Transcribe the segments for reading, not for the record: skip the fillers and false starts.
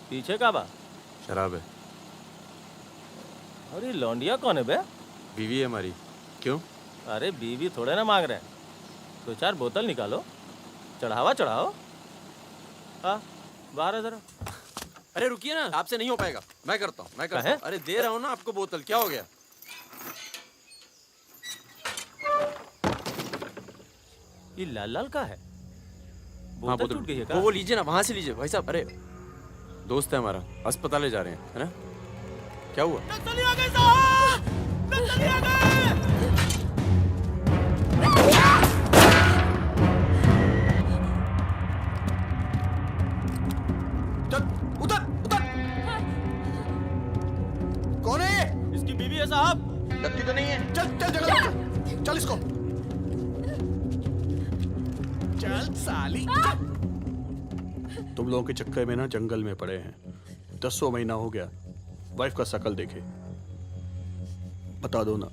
पीछे का बा? शराब है। अरे लौंडिया कौन है बे? बीवी है हमारी। क्यों? अरे बीवी थोड़े ना मांग रहे हैं, 2-4 बोतल निकालो, चढ़ावा चढ़ाओ। हाँ बाहर है जरा। अरे रुकिए ना, आपसे नहीं हो पाएगा। मैं करता हूँ। अरे दे रहा हूँ ना आपको बोतल, क्या हो गया? ये लाल लाल का है? हाँ, बोतल टूट गई है क्या? वो लीजिए ना, वहां से लीजिए भाई साहब। अरे दोस्त है हमारा, अस्पताल ले जा रहे हैं, है ना? क्या हुआ? नक्सली आ गए साहब! नक्सली आ गए! उधर उधर कौन है? इसकी बीवी है साहब। लगती तो नहीं है। चल चल जगह चल इसको चल साली। तुम लोगों के चक्कर में ना जंगल में पड़े हैं। 10 महीना हो गया, वाइफ का शकल देखे। बता दो ना,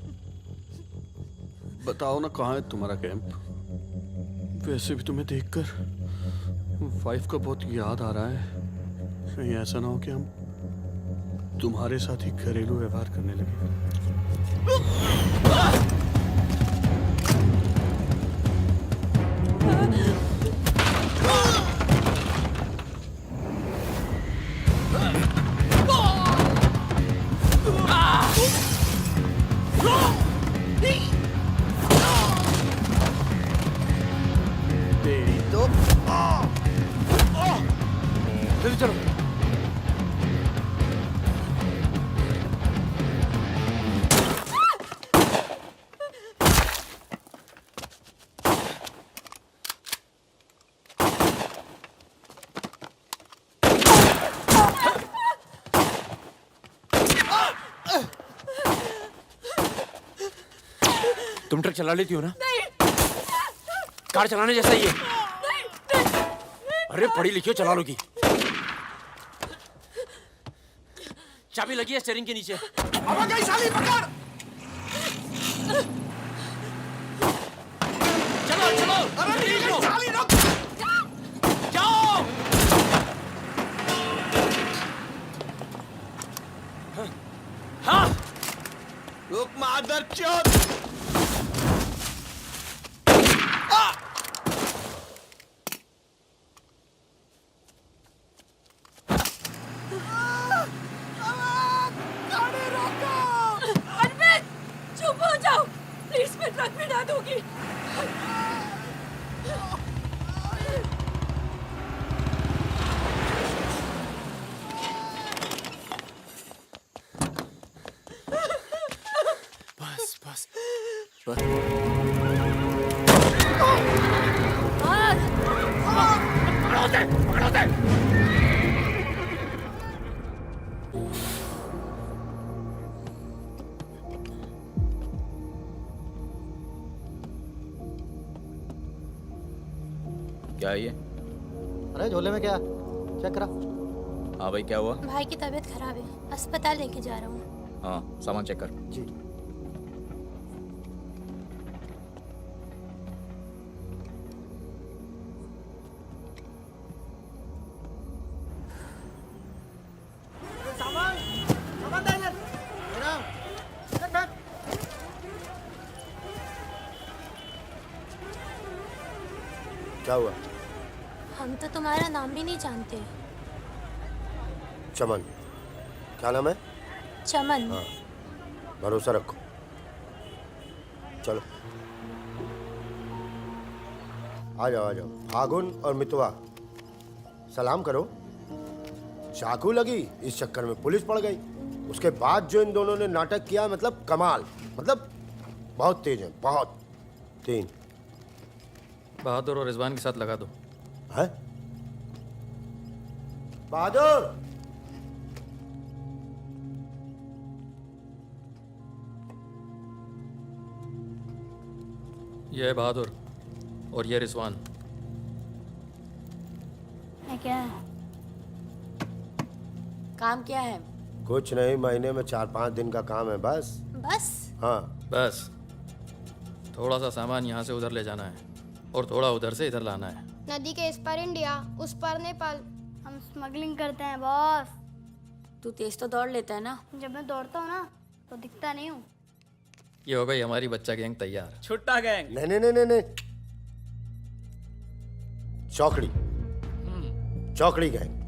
बताओ ना कहाँ है तुम्हारा कैंप? वैसे भी तुम्हें देखकर वाइफ का बहुत याद आ रहा है। कहीं ऐसा ना हो कि हम तुम्हारे साथ ही घरेलू व्यवहार करने लगे। तेरी तो जल्दी चलो। तुम ट्रक चला लेती हो ना? नहीं। कार चलाने जैसा ही है। अरे पढ़ी लिखी हो, चला लोगी। चाबी लगी है स्टीयरिंग के नीचे। अब गई साली, पकड़। चलो चलो। अरे तेज हो। साली रुक। जाओ। हाँ। रुक मादरचोद। अनवित, चुप हो जाओ प्लीज, मैं ट्रक में डाल दूंगी। बस बस बस। भाग। क्या है ये? अरे झोले में क्या? चेक करा। हाँ भाई, क्या हुआ? भाई की तबीयत खराब है, अस्पताल लेके जा रहा हूँ। हाँ, सामान चेक कर। जी। क्या हुआ? हम तो तुम्हारा नाम भी नहीं जानते। चमन। क्या नाम है? चमन। हाँ, भरोसा रखो। चलो आ जाओ आ जाओ। फागुन और मितवा, सलाम करो। चाकू लगी, इस चक्कर में पुलिस पड़ गई। उसके बाद जो इन दोनों ने नाटक किया, मतलब कमाल, मतलब बहुत तेज है, बहुत। 3 बहादुर और रिजवान के साथ लगा दो। है? बहादुर, ये है बहादुर और ये रिजवान। है क्या? काम क्या है? कुछ नहीं, महीने में 4-5 दिन का काम है बस। बस? हाँ। बस थोड़ा सा सामान यहाँ से उधर ले जाना है और थोड़ा उधर से इधर लाना है। नदी के इस पार इंडिया, उस पार नेपाल। हम स्मगलिंग करते हैं बॉस। तू तेज तो दौड़ लेता है ना। जब मैं दौड़ता हूँ ना तो दिखता नहीं हूँ। ये हो गई हमारी बच्चा गैंग तैयार। छुट्टा गैंग। नहीं नहीं नहीं नहीं नहीं, चौकड़ी चौकड़ी गैंग।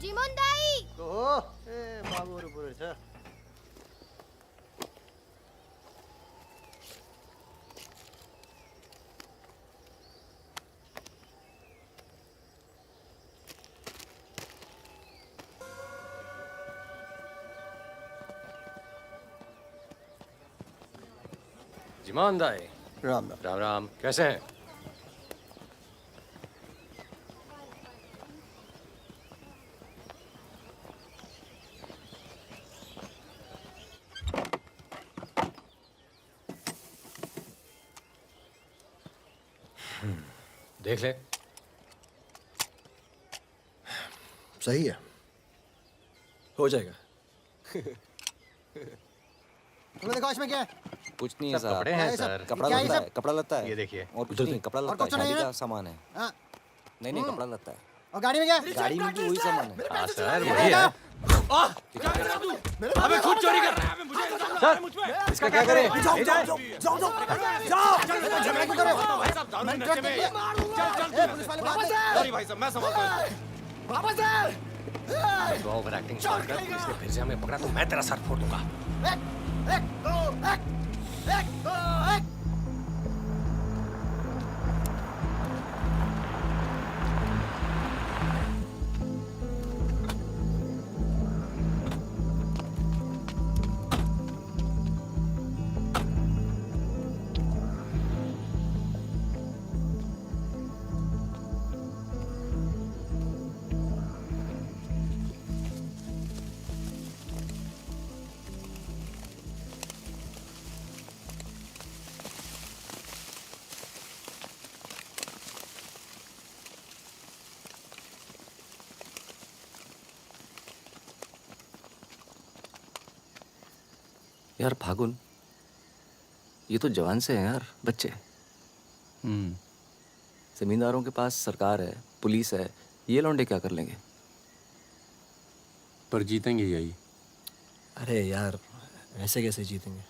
जीमोन दाई बाबू बोले छ जिमान दाई, राम राम। राम राम, कैसे हैं? देख ले। सही है, हो जाएगा। तुमने देखा इसमें क्या है? कुछ नहीं है साहब। कपड़े हैं सर। कपड़ा क्या है लत्ता सब? है, कपड़ा लत्ता है। ये देखिए। और कुछ नहीं, कपड़ा और लत्ता है, कुछ नहीं शादी है? का सामान है। हाँ, नहीं नहीं, कपड़ा लत्ता है। और गाड़ी में क्या है? गाड़ी में भी वही सामान है। हाँ सर, वही है। अबे खुद चोरी कर रहा है। मुझे इसका क्या करें? भाई साहब मैं संभालता हूँ। तो ओवर एक्टिंग स्टार्ट कर, इसने फिर से हमें पकड़ा तो मैं तेरा सर फोड़ दूंगा। यार फागुन, ये तो जवान से हैं यार, बच्चे। जमींदारों के पास सरकार है, पुलिस है, ये लौंडे क्या कर लेंगे? पर जीतेंगे यही। अरे यार, ऐसे कैसे जीतेंगे?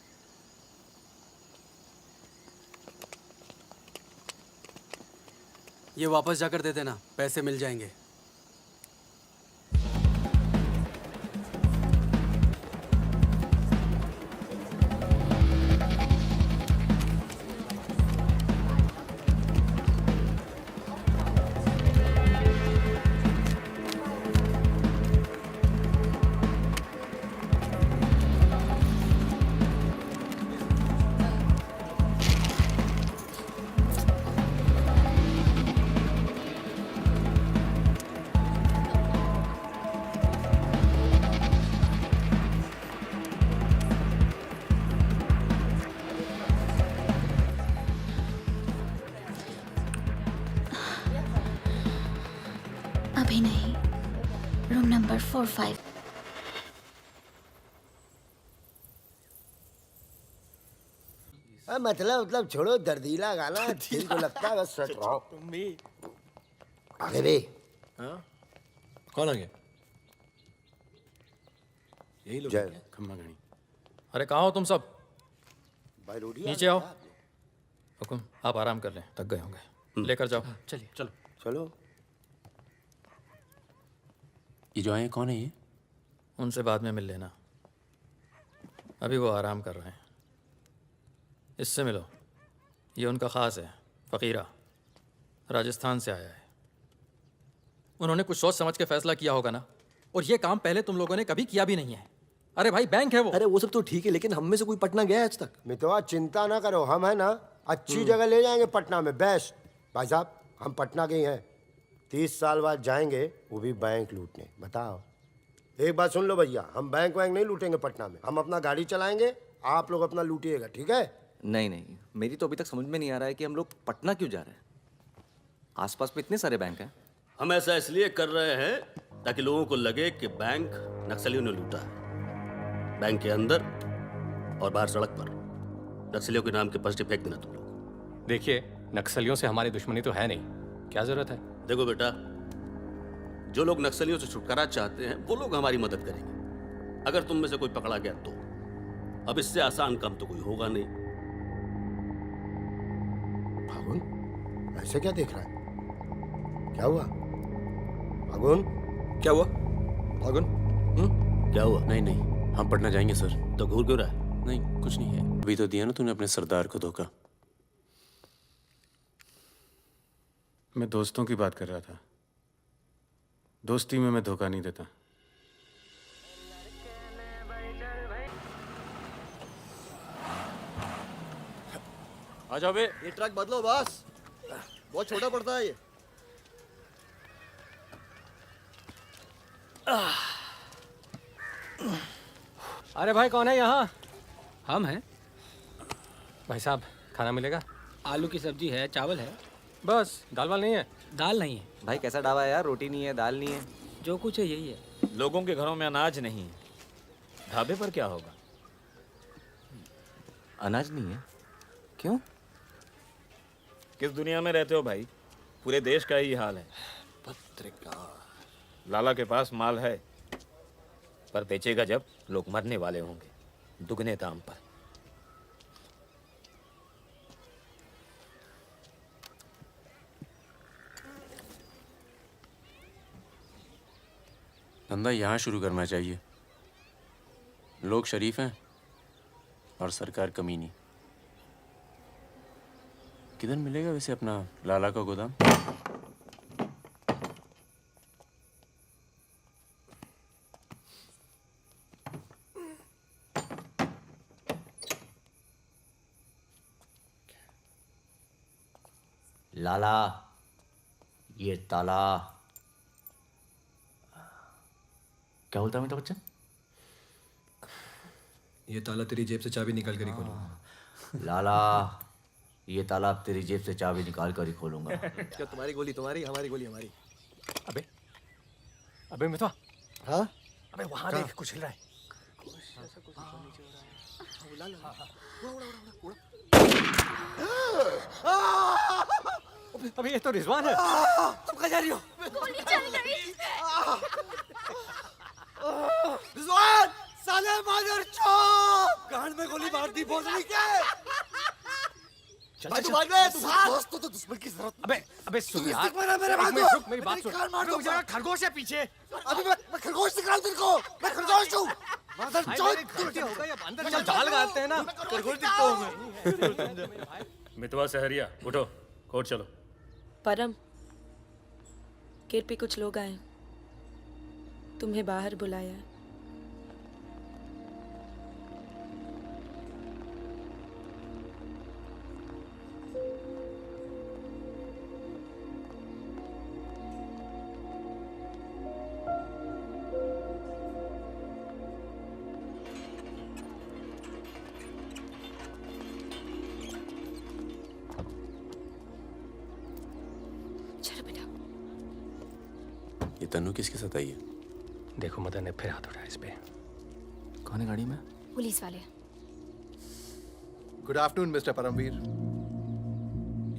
ये वापस जाकर दे देना, पैसे मिल जाएंगे। अभी नहीं, रूम नंबर 45। मतलब छोड़ो दर्दीला गाना, दिल को लगता है बस सच रहो। तुम भी आगे भी कौन आ गया? यही लोग जय खम्मा गणी। अरे कहाँ हो तुम सब? भाई रोटी नीचे आओ। हुकुम, आप आराम कर लें, थक गए होंगे। लेकर जाओ। चलिए चलो। चलो। ये जो आए कौन है ये? उनसे बाद में मिल लेना, अभी वो आराम कर रहे हैं। इससे मिलो, ये उनका ख़ास है, फ़कीरा, राजस्थान से आया है। उन्होंने कुछ सोच समझ के फैसला किया होगा ना, और ये काम पहले तुम लोगों ने कभी किया भी नहीं है। अरे भाई, बैंक है वो। अरे वो सब तो ठीक है, लेकिन हम में से कोई पटना गया है आज तक? मितवा चिंता ना करो, हम है ना अच्छी जगह ले जाएंगे पटना में, बेस्ट। भाई साहब हम पटना के ही हैं, 30 साल बाद जाएंगे, वो भी बैंक लूटने। बताओ, एक बात सुन लो भैया, हम बैंक वैंक नहीं लूटेंगे पटना में, हम अपना गाड़ी चलाएंगे, आप लोग अपना लूटिएगा, ठीक है? नहीं नहीं, मेरी तो अभी तक समझ में नहीं आ रहा है कि हम लोग पटना क्यों जा रहे हैं। आसपास में इतने सारे बैंक हैं। हम ऐसा इसलिए कर रहे हैं ताकि लोगों को लगे कि बैंक नक्सलियों ने लूटा है। बैंक के अंदर और बाहर सड़क पर नक्सलियों के नाम के पर्चे फेंक देना तुम लोग। देखिए, नक्सलियों से हमारी दुश्मनी तो है नहीं, क्या जरूरत है? देखो बेटा, जो लोग नक्सलियों से छुटकारा चाहते हैं वो लोग हमारी मदद करेंगे। अगर तुम में से कोई पकड़ा गया तो अब इससे आसान काम तो कोई होगा नहीं। फागुन ऐसे क्या देख रहा है? क्या हुआ फागुन? क्या हुआ फागुन? क्या हुआ? नहीं नहीं, हम पटना जाएंगे सर। तो घूर क्यों रहा है? नहीं कुछ नहीं है। अभी तो दिया ना तूने अपने सरदार को धोखा। मैं दोस्तों की बात कर रहा था। दोस्ती में मैं धोखा नहीं देता। आ जाओ बे। ये ट्रक बदलो बॉस, बहुत छोटा पड़ता है ये। अरे भाई कौन है यहाँ? हम हैं। भाई साहब खाना मिलेगा? आलू की सब्जी है, चावल है, बस दाल वाल नहीं है? दाल नहीं है। भाई कैसा ढाबा है यार, रोटी नहीं है, दाल नहीं है। जो कुछ है यही है। लोगों के घरों में अनाज नहीं है, ढाबे पर क्या होगा? अनाज नहीं है? क्यों? किस दुनिया में रहते हो भाई? पूरे देश का ही हाल है। पत्रकार। लाला के पास माल है, पर बेचेगा जब लोग मरने वाले होंगे, दुगने दाम पर। धंधा यहाँ शुरू करना चाहिए। लोग शरीफ हैं और सरकार कमीनी। किधर मिलेगा वैसे अपना लाला का गोदाम? लाला, ये ताला। क्या बोलता है अमिताभ बच्चन? ये ताला तेरी जेब से चाबी निकाल कर ही खोलूंगा। लाला, ये ताला अब तेरी जेब से चाबी निकाल कर ही खोलूंगा। क्या तुम्हारी गोली तुम्हारी, हमारी गोली हमारी। अबे अबे मितवा, हाँ अबे वहां देख कुछ हिल रहा है। अबे ये तो रिजवान है। तुम कहाँ जा रही हो? गोली चल गई। रिजवान, साले मादरचोद! गांड में गोली मार दी भोसड़ी के। भाई तू भाग ले, तू भाग। दोस्त तो दुश्मन की जरूरत। अबे सुन यार, मेरे भाग दो। रुक, मेरी बात सुन। रुक जरा, खरगोश है पीछे। अभी मैं खरगोश दिख रहा हूँ तेरे को। मैं खरगोश हूँ। अंदर चल, जाल लगाते हैं ना। खरगोश दिखता हूँ मैं। मितवा सहरिया, उठो, कोर्ट चलो। परम, केरपी कुछ लोग आए, तुम्हें बाहर बुलाया है। चलो बेटा। ये तन्नू किसके साथ आई है? देखो मदन ने फिर हाथ उठाया इस पे। कौन है गाड़ी में? पुलिस वाले। Good afternoon mister Paramvir.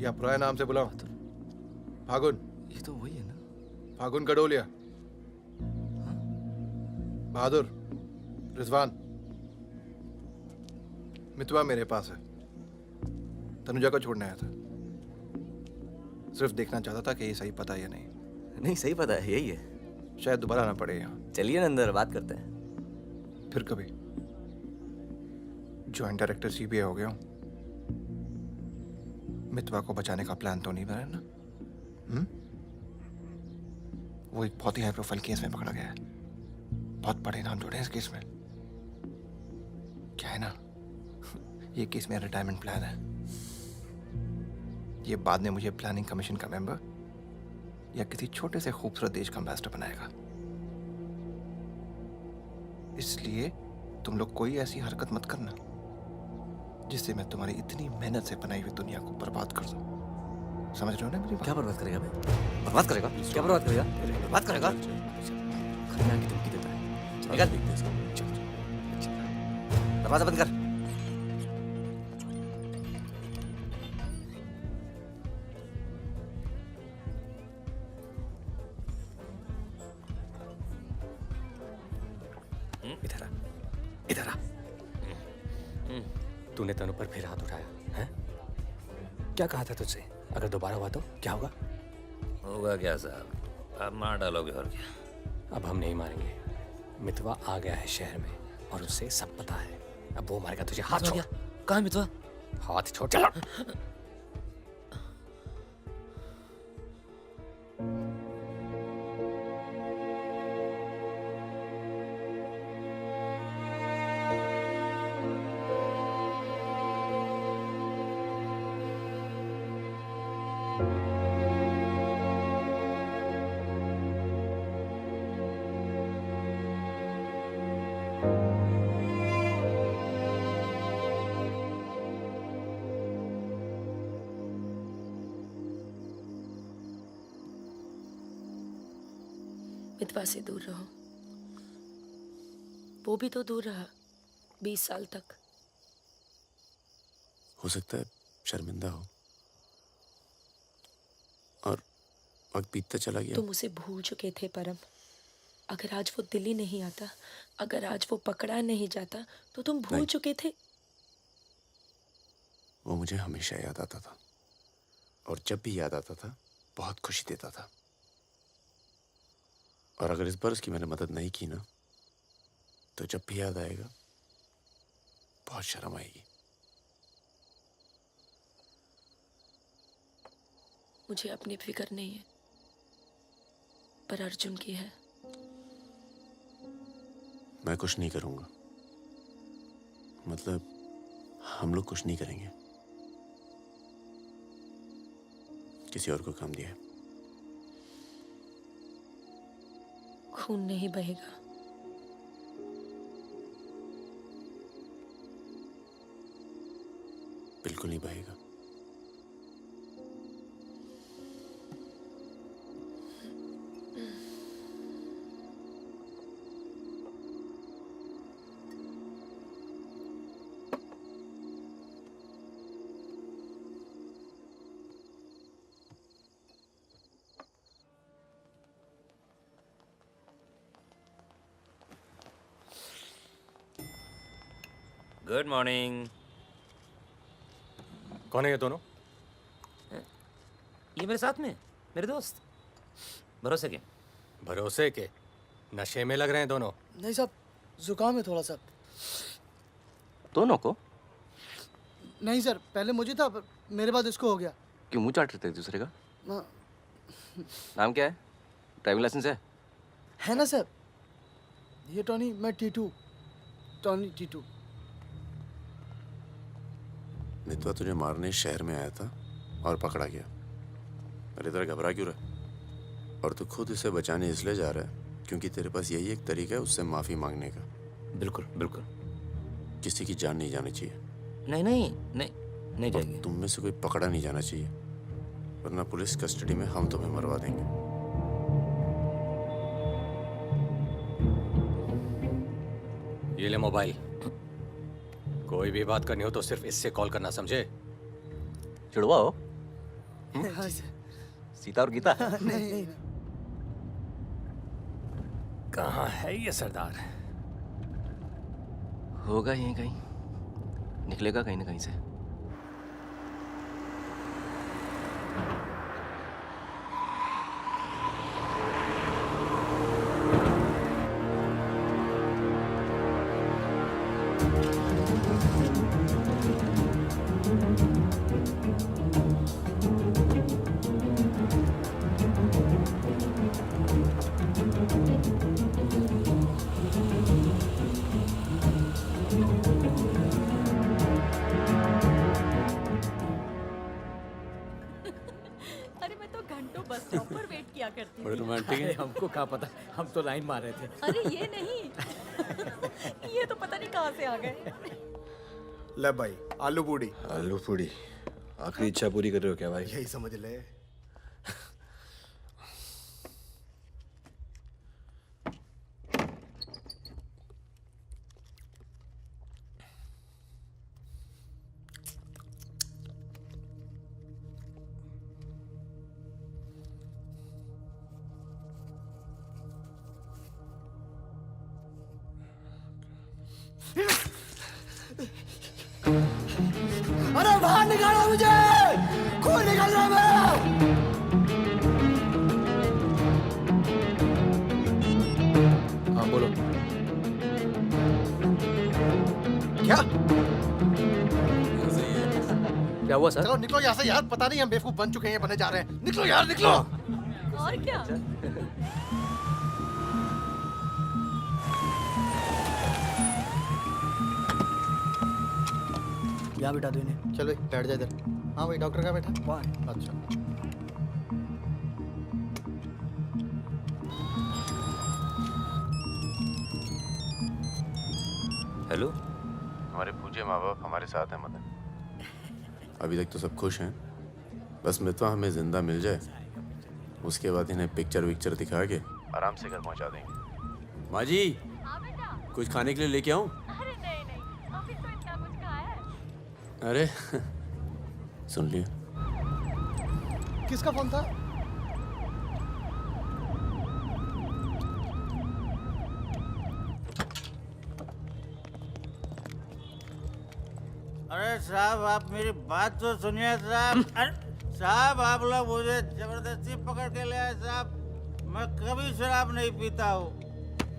या पुराने नाम से बुलाओ। फागुन। ये तो वही है ना? फागुन गडोलिया। बहादुर, रिजवान। मितवा मेरे पास है। तनुजा को छोड़ने आया था। सिर्फ देखना चाहता था कि ये सही पता है या नहीं। नहीं सही पता है, यही है। शायद दोबारा आना पड़े यहाँ। चलिए ना अंदर बात करते हैं। फिर कभी। ज्वाइंट डायरेक्टर सीबीआई हो गया हूँ। मितवा को बचाने का प्लान तो नहीं बना ना? वो एक बहुत ही हाई प्रोफाइल केस में पकड़ा गया है। बहुत बड़े नाम जुड़े हैं इस केस में। क्या है ना, ये केस मेरा रिटायरमेंट प्लान है। ये बाद में मुझे प्लानिंग कमीशन का मेंबर या किसी छोटे से खूबसूरत देश का एम्बेसडर बनाएगा। इसलिए तुम लोग कोई ऐसी हरकत मत करना जिससे मैं तुम्हारी इतनी मेहनत से बनाई हुई दुनिया को बर्बाद कर दूं। समझ रहे हो ना मेरी बात? क्या बर्बाद करेगा बे? बर्बाद करेगा? क्या बर्बाद करेगा? बर्बाद करेगा? खन्ना की धमकी देता है। निकल। दरवाजा बंद कर। इधर आ, इधर आ। तूने तनु पर फिर हाथ उठाया है? क्या कहा था तुझसे? अगर दोबारा हुआ तो क्या होगा? होगा क्या साहब, आप मार डालोगे और क्या? अब हम नहीं मारेंगे। मितवा आ गया है शहर में और उसे सब पता है। अब वो मारेगा तुझे। हाथ छोड़। कहाँ मितवा? हाथ छोड़। चलो। मितवा से दूर रहो। वो भी तो दूर रहा 20 साल तक। हो सकता है शर्मिंदा हो और वक्त बीतता चला गया। तुम उसे भूल चुके थे परम। अगर आज वो दिल्ली नहीं आता, अगर आज वो पकड़ा नहीं जाता, तो तुम भूल चुके थे। वो मुझे हमेशा याद आता था और जब भी याद आता था बहुत खुशी देता था। और अगर इस बार उसकी मैंने मदद नहीं की ना, तो जब भी याद आएगा बहुत शर्म आएगी। मुझे अपनी फिक्र नहीं है, पर अर्जुन की है। मैं कुछ नहीं करूंगा, मतलब हम लोग कुछ नहीं करेंगे। किसी और को काम दिया है। खून नहीं बहेगा। बिल्कुल नहीं बहेगा। Good morning. कौन है ये दोनों? ये मेरे साथ में मेरे दोस्त। भरोसे के? भरोसे के? नशे में लग रहे हैं दोनों। नहीं साहब, जुकाम है थोड़ा सा। दोनों को? नहीं सर, पहले मुझे था, पर मेरे बाद इसको हो गया। क्यों मुंह चाट रहे थे एक दूसरे का? हाँ। नाम क्या है? ड्राइविंग लाइसेंस है ना सर? ये टॉनी, मैं टीटू। टॉनी टीटू। मितवा तुझे मारने शहर में आया था और पकड़ा गया। अरे तेरा घबरा क्यों रहा? और तू खुद इसे बचाने इसलिए जा रहा है क्योंकि तेरे पास यही एक तरीका है उससे माफी मांगने का। बिल्कुल बिल्कुल। किसी की जान नहीं जानी चाहिए। नहीं नहीं नहीं नहीं जाएगी। तुम में से कोई पकड़ा नहीं जाना चाहिए, वरना पुलिस कस्टडी में हम तुम्हें मरवा देंगे। ये ले मोबाइल। कोई भी बात करनी हो तो सिर्फ इससे कॉल करना, समझे? जुड़वा हो? हाँ सर। सीता और गीता? नहीं। कहाँ है ये सरदार? होगा यहीं कहीं, निकलेगा कहीं ना कहीं से। अरे मैं तो घंटों बस स्टॉप पर वेट किया करती बड़े थी। रोमांटिक है। हमको क्या पता, हम तो लाइन मार रहे थे। अरे ये नहीं, ये तो पता नहीं कहाँ से आ गए। ले भाई, आलू पूड़ी। आलू पूड़ी, आखिरी इच्छा पूरी कर रहे हो क्या भाई? यही समझ ले। अरे बाहर निकालो मुझे, खून निकल रहा है मेरा। हाँ बोलो। क्या? क्या हुआ सर? चलो निकलो यहाँ से यार, पता नहीं हम बेवकूफ बन चुके हैं, बनने जा रहे हैं। निकलो यार, निकलो। और क्या? यहाँ बिठा दो इन्हें। चलो बैठ जा इधर। हाँ भाई, डॉक्टर कहाँ बैठा? वहाँ है। अच्छा। हेलो, हमारे पूज्य माँ बाप हमारे साथ हैं मदन। अभी तक तो सब खुश हैं, बस मितवा हमें जिंदा मिल जाए, उसके बाद इन्हें पिक्चर विक्चर दिखा के आराम से घर पहुंचा देंगे। माँ जी, कुछ खाने के लिए लेके आऊं? अरे नहीं नहीं, अभी तो इतना कुछ खाया है। अरे सुन लिया। किसका फोन था? अरे साहब, आप मेरी बात तो सुनिए साहब। अरे साहब, आप लोग मुझे जबरदस्ती पकड़ के ले आए साहब। मैं कभी शराब नहीं पीता हूँ।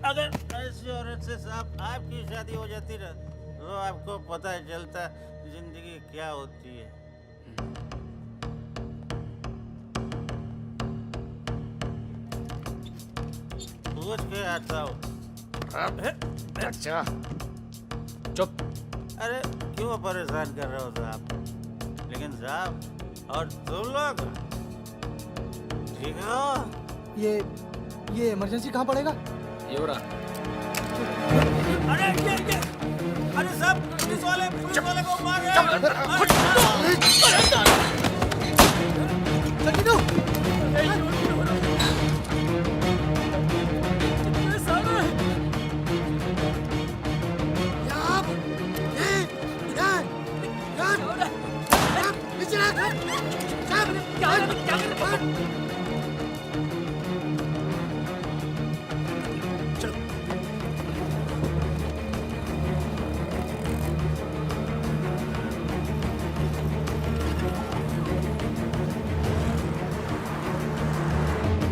अगर ऐसी औरत से साहब आपकी शादी हो जाती ना, तो आपको पता चलता जिंदगी क्या होती है। पूछ के आता हूँ। अच्छा। चुप। अरे क्यों परेशान कर रहे हो साहब? लेकिन साहब, और तुम लोग ठीक हो? ये इमरजेंसी कहाँ पड़ेगा? ये हो रहा। अरे साहब, पुलिस वाले को मार रहे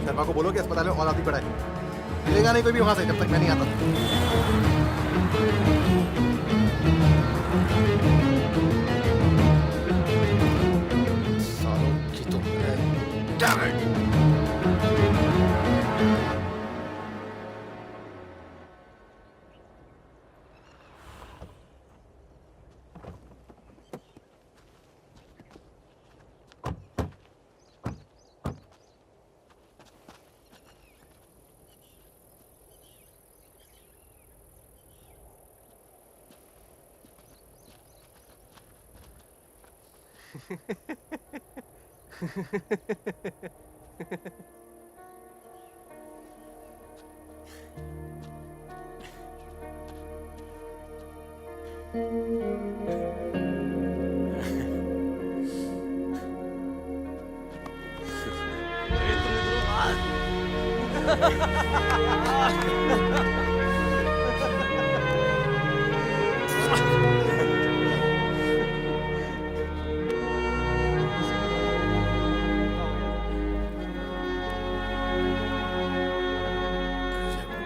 शर्मा को बोलो कि अस्पताल में और आदमी पड़ा है। मिलेगा नहीं कोई भी वहां से जब तक मैं नहीं आता। सालों की तो Damn it!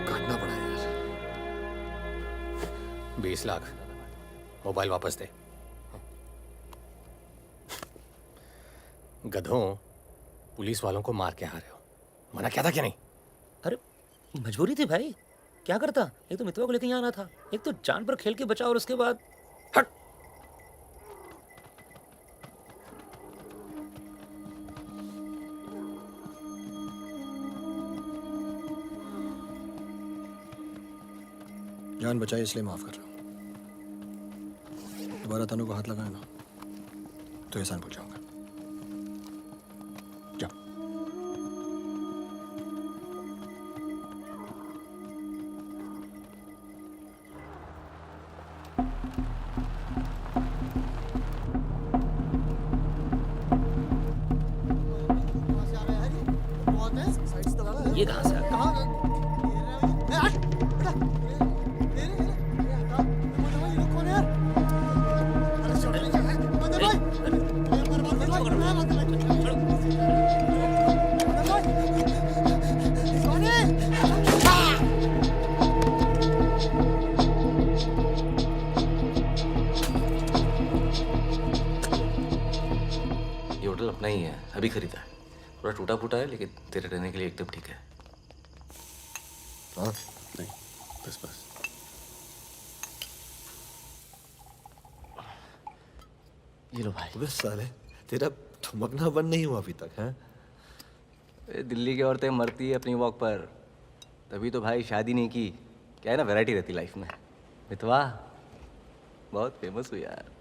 काटना पड़ा यार। 20 लाख मोबाइल वापस दे। गधों, पुलिस वालों को मार के आ रहे हो, मना क्या था क्या नहीं? अरे मजबूरी थी भाई, क्या करता। एक तो मितवा को लेके यहाँ आना था, एक तो जान पर खेल के बचा, और उसके बाद हट। जान बचाई इसलिए माफ कर रहा हूं। दोबारा तनु को हाथ लगाया ना तो एहसान भूल जाऊंगा। जाओ। ये कहाँ से आ गया? ये होटल अपना ही है, अभी खरीदा है। थोड़ा टूटा फूटा है लेकिन तेरे रहने के लिए एकदम ठीक है। हाँ नहीं, बस बस। ये लो भाई। अबे साले, तेरा ठुमकना बंद नहीं हुआ अभी तक है? दिल्ली की औरतें मरती है अपनी वॉक पर, तभी तो भाई शादी नहीं की। क्या है ना, वैरायटी रहती लाइफ में। मितवा बहुत फेमस हुई यार।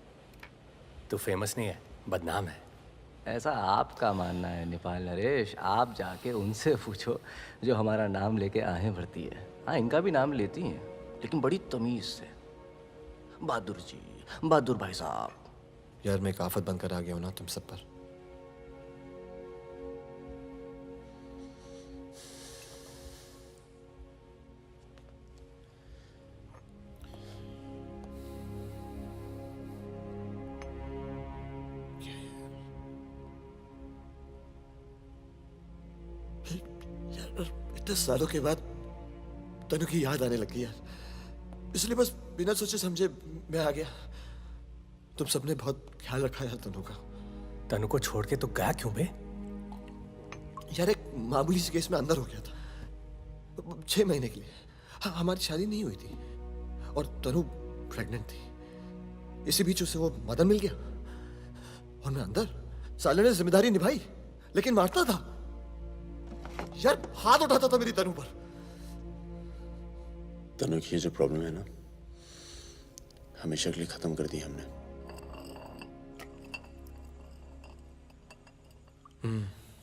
तू फेमस नहीं है, बदनाम है। ऐसा आपका मानना है नेपाल नरेश। आप जाके उनसे पूछो जो हमारा नाम लेके आहें भरती है। हाँ, इनका भी नाम लेती हैं लेकिन बड़ी तमीज से। बहादुर जी, बहादुर भाई साहब। यार मैं एक आफत बनकर आ गया हूं ना तुम सब पर। यार इतने सालों के बाद तनु की याद आने लगी यार, इसलिए बस बिना सोचे समझे मैं आ गया। तुम सबने बहुत ख्याल रखा यार तनु का। तनु को छोड़ के तो गया क्यों बे? यार एक मामूली से केस में अंदर हो गया था 6 महीने के लिए। हाँ, हमारी शादी नहीं हुई थी और तनु प्रेग्नेंट थी। इसी बीच उसे वो मदन मिल गया और मैं अंदर। साले ने जिम्मेदारी निभाई लेकिन मारता था यार, हाथ उठाता था मेरी तनु पर। तनु की ये जो प्रॉब्लम है ना, हमेशा के लिए खत्म कर दी हमने।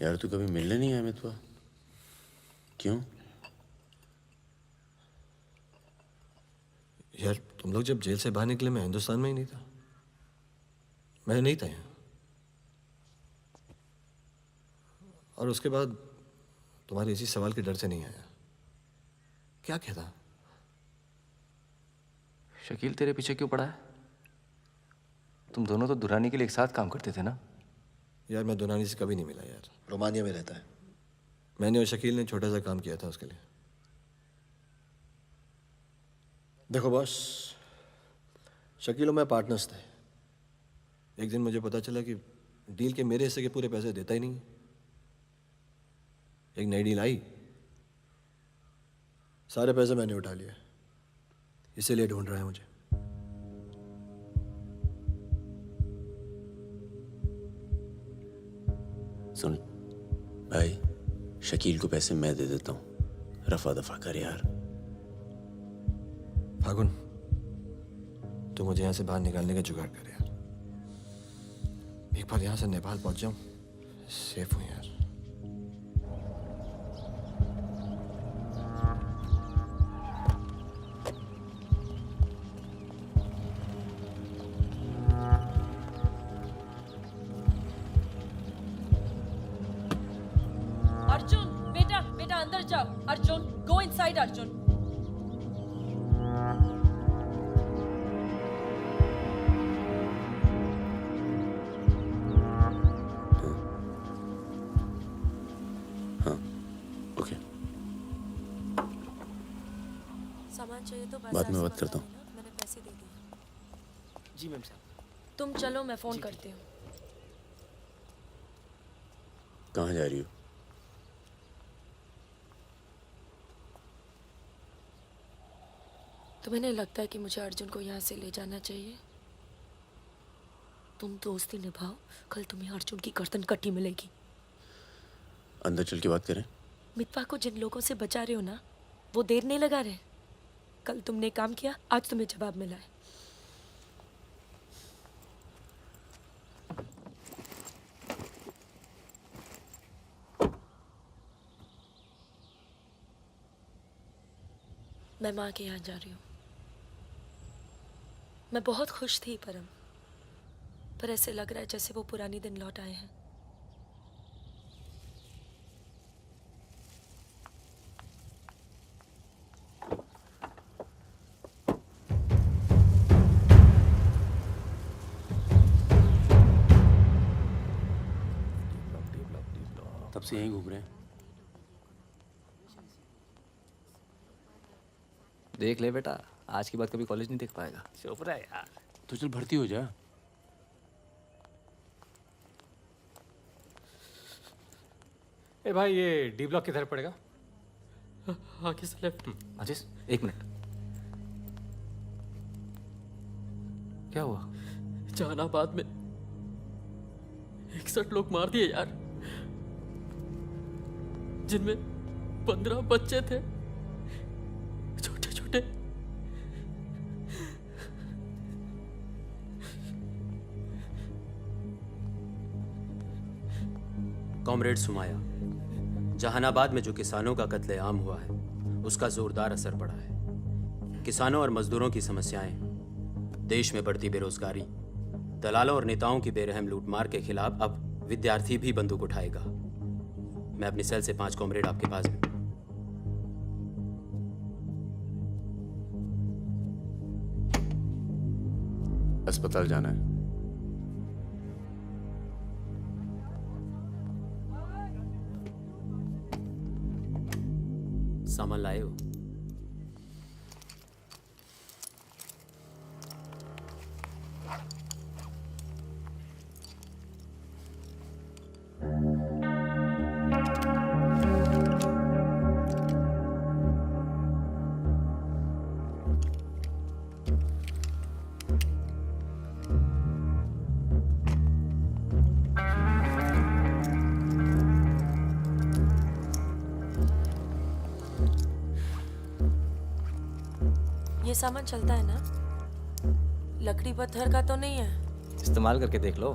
यार तू कभी मिलने नहीं आया मितवा? क्यों? यार तुम लोग जब जेल से बाहर निकले मैं हिंदुस्तान में ही नहीं था। मैं नहीं था यहाँ। और उसके बाद तुम्हारे इसी सवाल के डर से नहीं आया। क्या कहता? शकील तेरे पीछे क्यों पड़ा है? तुम दोनों तो दुरानी के लिए एक साथ काम करते थे ना? यार मैं दुनानी से कभी नहीं मिला यार। रोमानिया में रहता है। मैंने और शकील ने छोटा सा काम किया था उसके लिए। देखो बॉस, शकील और मैं पार्टनर्स थे। एक दिन मुझे पता चला कि डील के मेरे हिस्से के पूरे पैसे देता ही नहीं। एक नई डील आई, सारे पैसे मैंने उठा लिए। इसीलिए ढूंढ रहा है मुझे। सुन भाई, शकील को पैसे मैं दे देता हूँ, रफा दफा कर यार। फागुन, तू मुझे यहाँ से बाहर निकालने का जुगाड़ कर यार। एक बार यहाँ से नेपाल पहुँच जाऊँ, सेफ हूँ यार। अर्जुन, बेटा बेटा अंदर जाओ। Arjun, go inside Arjun. हाँ, ओके। सामान चाहिए तो बाद में बात करता हूँ। मैंने पैसे दे दिए। जी मैम साहब। तुम चलो, मैं फोन करती हूँ। कहाँ जा रही हो? तुम्हें नहीं लगता है कि मुझे अर्जुन को यहाँ से ले जाना चाहिए? तुम दोस्ती निभाओ, कल तुम्हें अर्जुन की गर्दन कटी मिलेगी। अंदर चल के बात करें। मितवा को जिन लोगों से बचा रहे हो ना, वो देर नहीं लगा रहे। कल तुमने काम किया, आज तुम्हें जवाब मिला है। मैं माँ के यहाँ जा रही हूँ। मैं बहुत खुश थी परम, पर ऐसे लग रहा है जैसे वो पुराने दिन लौट आए हैं। तब से यहीं घूम रहे हैं। देख ले बेटा, आज के बाद कभी कॉलेज नहीं देख पाएगा। चुप रहा यार। तो चल भर्ती हो जा। ए भाई, ये डी ब्लॉक किधर पड़ेगा? आगे से लेफ्ट। अजीज, एक मिनट। क्या हुआ? जहानाबाद में 61 लोग मार दिए यार, जिनमें 15 बच्चे थे, छोटे छोटे। कॉमरेड सुमाया, जहानाबाद में जो किसानों का कत्लेआम हुआ है उसका जोरदार असर पड़ा है। किसानों और मजदूरों की समस्याएं, देश में बढ़ती बेरोजगारी, दलालों और नेताओं की बेरहम लूटमार के खिलाफ अब विद्यार्थी भी बंदूक उठाएगा। मैं अपनी सेल से 5 कॉमरेड आपके पास में। अस्पताल जाना है। सामान लाए हो? ये सामान चलता है ना? लकड़ी पत्थर का तो नहीं है? इस्तेमाल करके देख लो।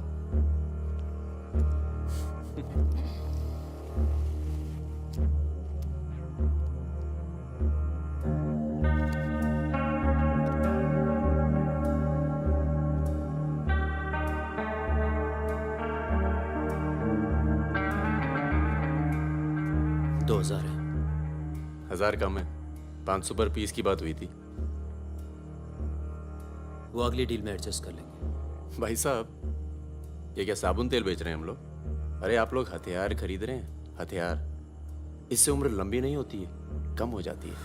दो 2000 है। 1000 कम है। 500 पर पीस की बात हुई थी। वो अगली डील में एडजस्ट कर लेंगे। भाई साहब, ये क्या साबुन तेल बेच रहे हैं हम लोग? अरे आप लोग हथियार खरीद रहे हैं। हथियार, इससे उम्र लंबी नहीं होती है, कम हो जाती है।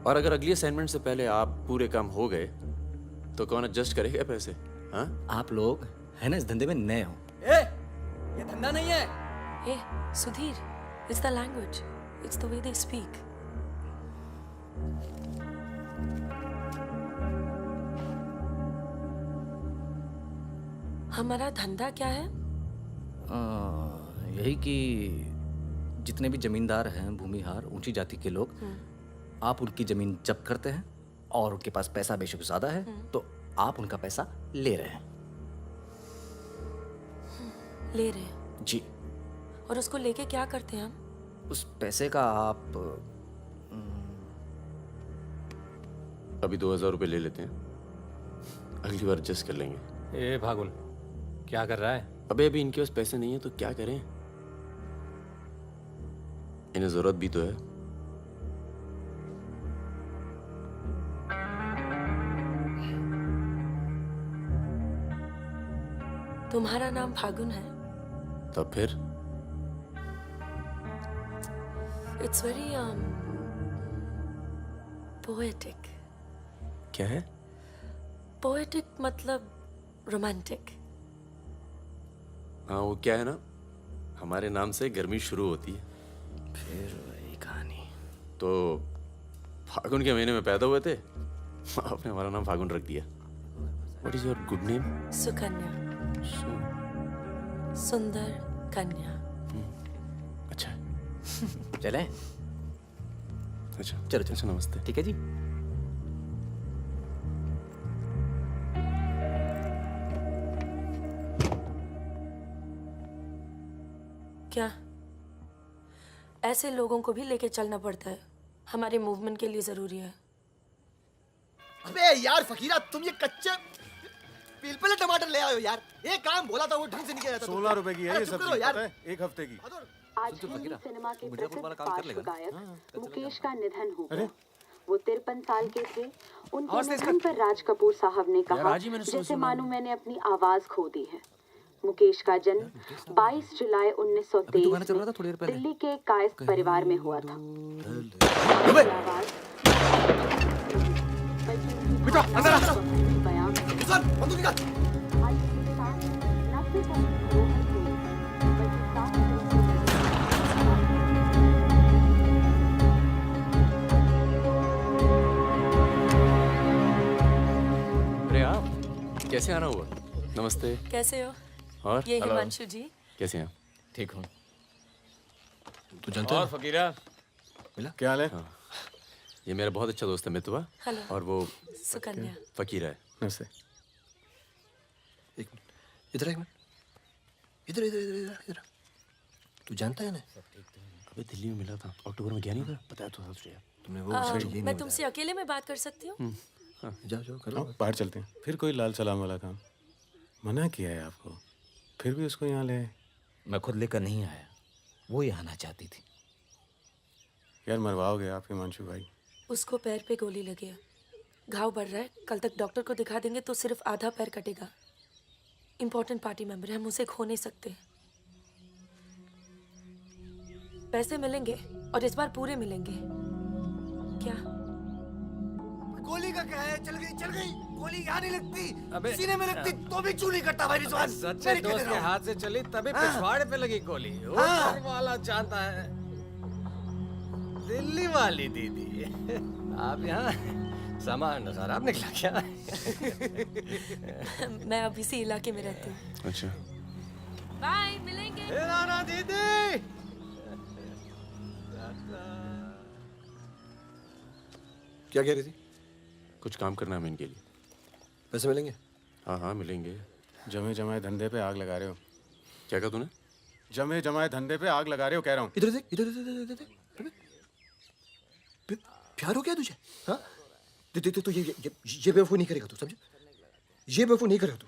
और अगर अगली असाइनमेंट से पहले आप पूरे काम हो गए तो कौन एडजस्ट करेगा पैसे? हाँ, आप लोग है ना इस धंधे में नए हो। ये धंधा नहीं है। Hey, Sudhir, it's the language. It's the way they speak. हमारा धंधा क्या है? यही कि जितने भी जमींदार हैं, भूमिहार, ऊंची जाति के लोग, आप उनकी जमीन जब्त करते हैं और उनके पास पैसा बेशक ज्यादा है तो आप उनका पैसा ले रहे हैं। ले रहे हैं? जी। और उसको लेके क्या करते हैं हम? उस पैसे का आप अभी 2000 रुपये ले लेते हैं, अगली बार एडजस्ट कर लेंगे। ए भागुन, क्या कर रहा है? अबे अभी इनके पास पैसे नहीं है तो क्या करें? इन्हें जरूरत भी तो है। तुम्हारा नाम फागुन है? तब फिर It's very poetic. क्या है? Poetic मतलब रोमांटिक। हाँ, वो क्या है ना, हमारे नाम से गर्मी शुरू होती है। फिर वही कहानी। तो फागुन के महीने में पैदा हुए थे, आपने हमारा नाम फागुन रख दिया। What is your good name? Sukanya. सुंदर कन्या। अच्छा। चलें? अच्छा चलो चलो। अच्छा, नमस्ते। ठीक है जी। क्या ऐसे लोगों को भी लेके चलना पड़ता है? हमारे मूवमेंट के लिए ज़रूरी है। अबे यार फकीरा, तुम ये कच्चे पिलपिले टमाटर ले आयो यार। एक काम बोला था वो ढंग से नहीं किया जाता। 16 रुपए की है ये चुप सब्जी, करो यार। पता है? एक हफ्ते की। आज हिंदी सिनेमा के प्रसिद्ध पार्श्व गायक मुकेश का निधन हो गया। वो 53 साल के थे। उनके निधन पर राज कपूर साहब ने कहा, जैसे मानो मैंने अपनी आवाज खो दी है। मुकेश का जन्म 22 जुलाई 1923 में दिल्ली के कायस्थ परिवार में हुआ था। बेटा अंदर आ। सर बंदूक निकाल। अरे आप कैसे आना हुआ? नमस्ते। कैसे हो? और ये हिमांशु जी। कैसे हैं? ठीक हूँ। तू जानता और फकीरा मिला? क्या हाल है? हाँ। ये मेरा बहुत अच्छा दोस्त है मितवा। हेलो। और वो सुकन्या। फकीरा है। नमस्ते। एक मिनट इधर, एक मिनट इधर इधर इधर इधर। तू जानता है ना? अबे दिल्ली में मिला था, अक्टूबर में गया नहीं था, बताया तो था तुझे। तुमने वो मैं तुमसे अकेले में बात कर सकती हूँ? जाओ जाओ करो। बाहर चलते हैं। फिर कोई लाल सलाम वाला काम मना किया है आपको, फिर भी उसको यहाँ ले। मैं खुद लेकर नहीं आया, वो ही आना चाहती थी। यार मरवाओगे आप हिमांशु भाई। उसको पैर पे गोली लगी है, घाव बढ़ रहा है। कल तक डॉक्टर को दिखा देंगे तो सिर्फ आधा पैर कटेगा। इम्पोर्टेंट पार्टी मेंबर है, हम उसे खो नहीं सकते। पैसे मिलेंगे और इस बार पूरे मिलेंगे। क्या? गोली का क्या है? चल गई गोली यहाँ नहीं लगती, सीने में लगती तो भी चू नहीं करता भाई रिजवान। सच्चे दोस्त के हाथ से चली तभी पिछवाड़े पे लगी गोली। ऊपर वाला जानता है। दिल्ली वाली दीदी, आप यहाँ सामान खराब निकला क्या? मैं अब इसी इलाके में रहती हूँ। अच्छा। बाय, मिलेंगे। ना दीदी। क्या कह रही थी? कुछ काम करना है इनके लिए। पैसे मिलेंगे? हाँ हाँ मिलेंगे। जमे जमाए धंधे पे आग लगा रहे हो। क्या कहा तूने? जमे जमाए धंधे पे आग लगा रहे हो कह रहा हूँ। इधर देख इधर इधर इधर। प्यार हो गया तुझे? हाँ तो ये बेवकूफ नहीं करेगा तू, समझे? ये बेवकूफ नहीं करेगा तू,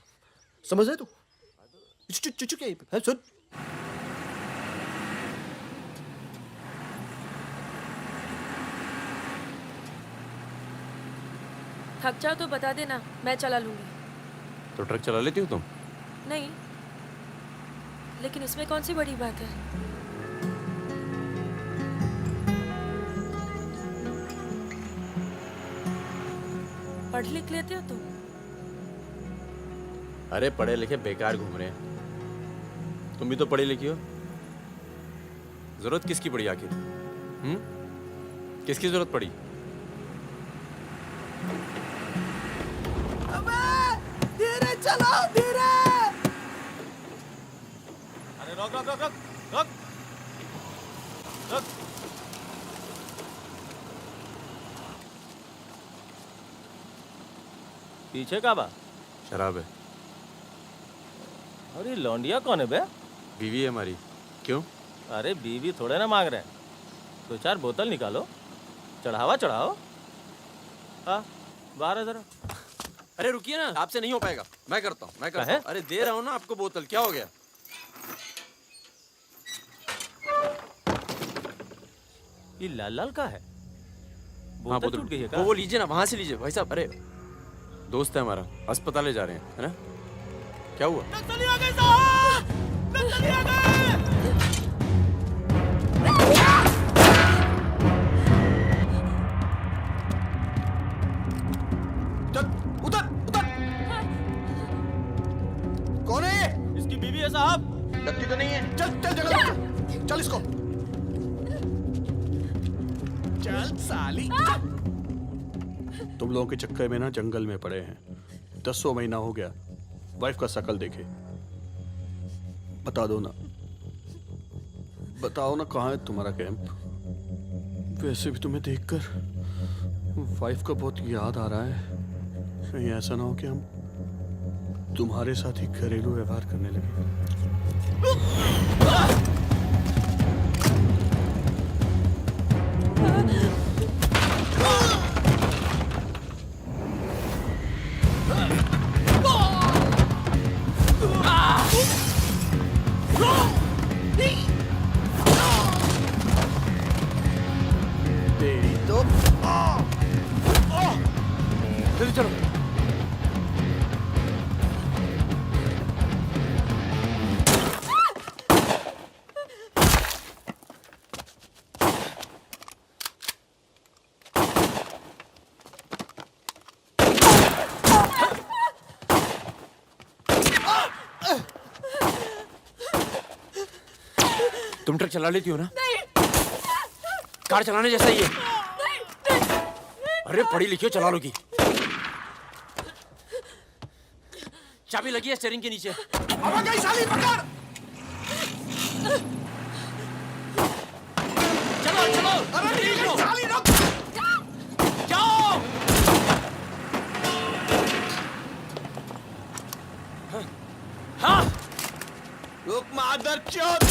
समझ रहे तू? चुप क्या सुन। थक जाओ तो बता देना, मैं चला लूंगी। तो ट्रक चला लेती हो तुम? नहीं, लेकिन इसमें कौन सी बड़ी बात है? पढ़ लिख लेते हो तुम? अरे पढ़े लिखे बेकार घूम रहे हैं, तुम भी तो पढ़ी लिखी हो। जरूरत किसकी पड़ी आखिर? किसकी जरूरत पड़ी? धीरे चलो, धीरे। अरे रोक रोक रोक रोक रोक रोक। पीछे का बा? शराब है। अरे लौंडिया कौन है बे? बीवी है हमारी। क्यों? अरे बीवी थोड़े ना मांग रहे हैं, 2-4 बोतल निकालो, चढ़ावा चढ़ाओ। हाँ बाहर है जरा। अरे रुकिए ना, आपसे नहीं हो पाएगा, मैं करता हूँ। अरे दे रहा हूँ ना आपको बोतल, क्या हो गया? ये लाल लाल का है? हाँ, बोतल टूट गई है क्या? वो लीजिए ना, वहां से लीजिए भाई साहब। अरे दोस्त है हमारा, अस्पताल ले जा रहे हैं, है ना? क्या हुआ? नक्सली आ गए साहब! नक्सली आ गए! कौन है ये? इसकी बीवी है साहब। लगती तो नहीं है। चल चल जगह चल इसको। चल साली। तुम लोगों के चक्कर में ना जंगल में पड़े हैं, 10 महीना हो गया। वाइफ का शकल देखे, बता दो ना, बताओ ना कहाँ है तुम्हारा कैंप? वैसे भी तुम्हें देखकर वाइफ का बहुत याद आ रहा है। कहीं ऐसा ना हो कि हम तुम्हारे साथ ही घरेलू व्यवहार करने लगे। तुम ट्रक चला लेती हो ना? नहीं कार चलाने जैसा ही है। नहीं। अरे पढ़ी लिखी हो, चला लोगी। चाबी लगी है स्टीयरिंग के नीचे। अब गई साली, पकड़। चलो चलो। अरे साली रुक। जाओ। हाँ। रुक मादर चोद।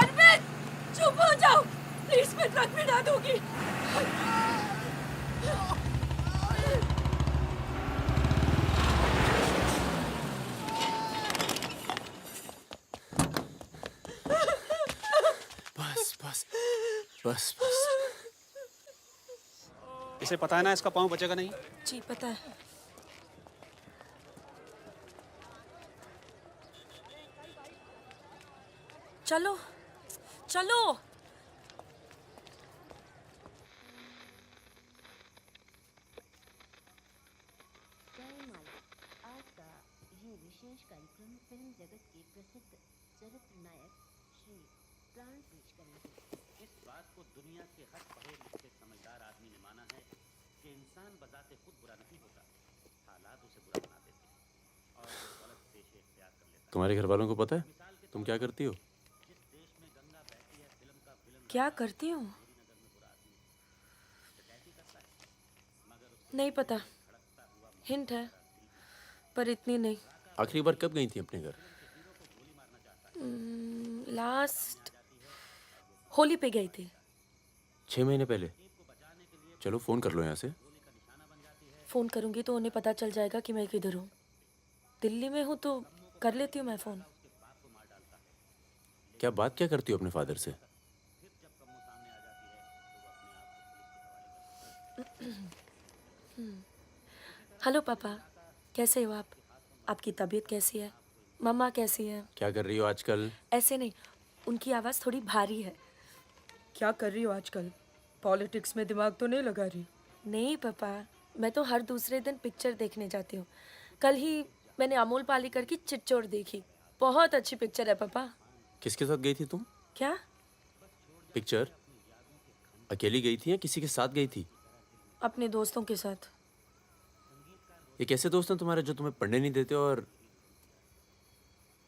अरविंद, चुप हो जाओ प्लीज, मैं ट्रक में ना दूंगी। बस बस बस बस। इसे पता है ना इसका पाँव बचेगा नहीं। जी पता है। चलो चलो। आज का ये विशेष कार्यक्रम फिल्म जगत के प्रसिद्ध चरित्र नायक श्री प्राण पेश करेंगे। इस बात को दुनिया के हर पढ़े लिखे समझदार आदमी ने माना है कि इंसान बजाते खुद बुरा नहीं होता, हालात उसे बुरा बना देते हैं और वो गलत पेशे इख्तियार कर लेता है। तुम्हारे घर वालों को पता है तुम क्या करती हो? क्या करती हूँ? नहीं पता, हिंट है पर इतनी नहीं। आखिरी बार कब गई थी अपने घर? लास्ट होली पे गई थी। 6 महीने पहले। चलो फोन कर लो यहाँ से। फोन करूंगी तो उन्हें पता चल जाएगा कि मैं किधर हूँ। दिल्ली में हूँ तो कर लेती हूँ मैं फोन। क्या बात क्या करती हो अपने फादर से? हेलो पापा, कैसे हो आप? आपकी तबीयत कैसी है? मम्मा कैसी है? क्या कर रही हो आजकल? ऐसे नहीं, उनकी आवाज़ थोड़ी भारी है। क्या कर रही हो आजकल? पॉलिटिक्स में दिमाग तो नहीं लगा रही? नहीं पापा, मैं तो हर दूसरे दिन पिक्चर देखने जाती हूँ। कल ही मैंने अमोल पालेकर की चिट्चोर देखी। बहुत अच्छी पिक्चर है पापा। किसके साथ गई थी तुम? क्या? पिक्चर अकेली गई थी या किसी के साथ गई थी? अपने दोस्तों के साथ। ये कैसे दोस्त हैं तुम्हारे जो तुम्हें पढ़ने नहीं देते और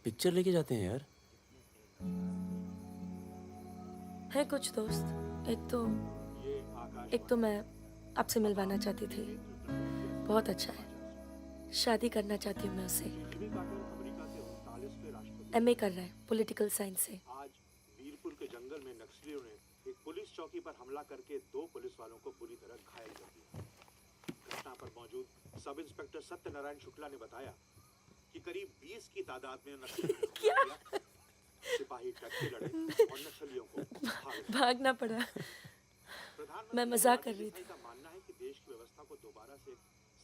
पिक्चर लेके जाते हैं यार? है कुछ दोस्त। एक तो मैं आपसे मिलवाना चाहती थी। बहुत अच्छा है। शादी करना चाहती हूँ मैं उससे। MA कर रहा है पॉलिटिकल साइंस से। आज वीरपुर के जंगल में नक्सलियों ने एक पुलिस चौकी पर हमला करके 2 पुलिस वालों को बुरी तरह घायल कर दिया। घटना पर मौजूद सब इंस्पेक्टर सत्यनारायण शुक्ला ने बताया कि करीब 20 की तादाद में नक्सलियों सिपाही टक्के लड़े और नक्सलियों को भागना पड़ा। मैं मजाक कर रही थी। का मानना है कि देश की व्यवस्था को दोबारा से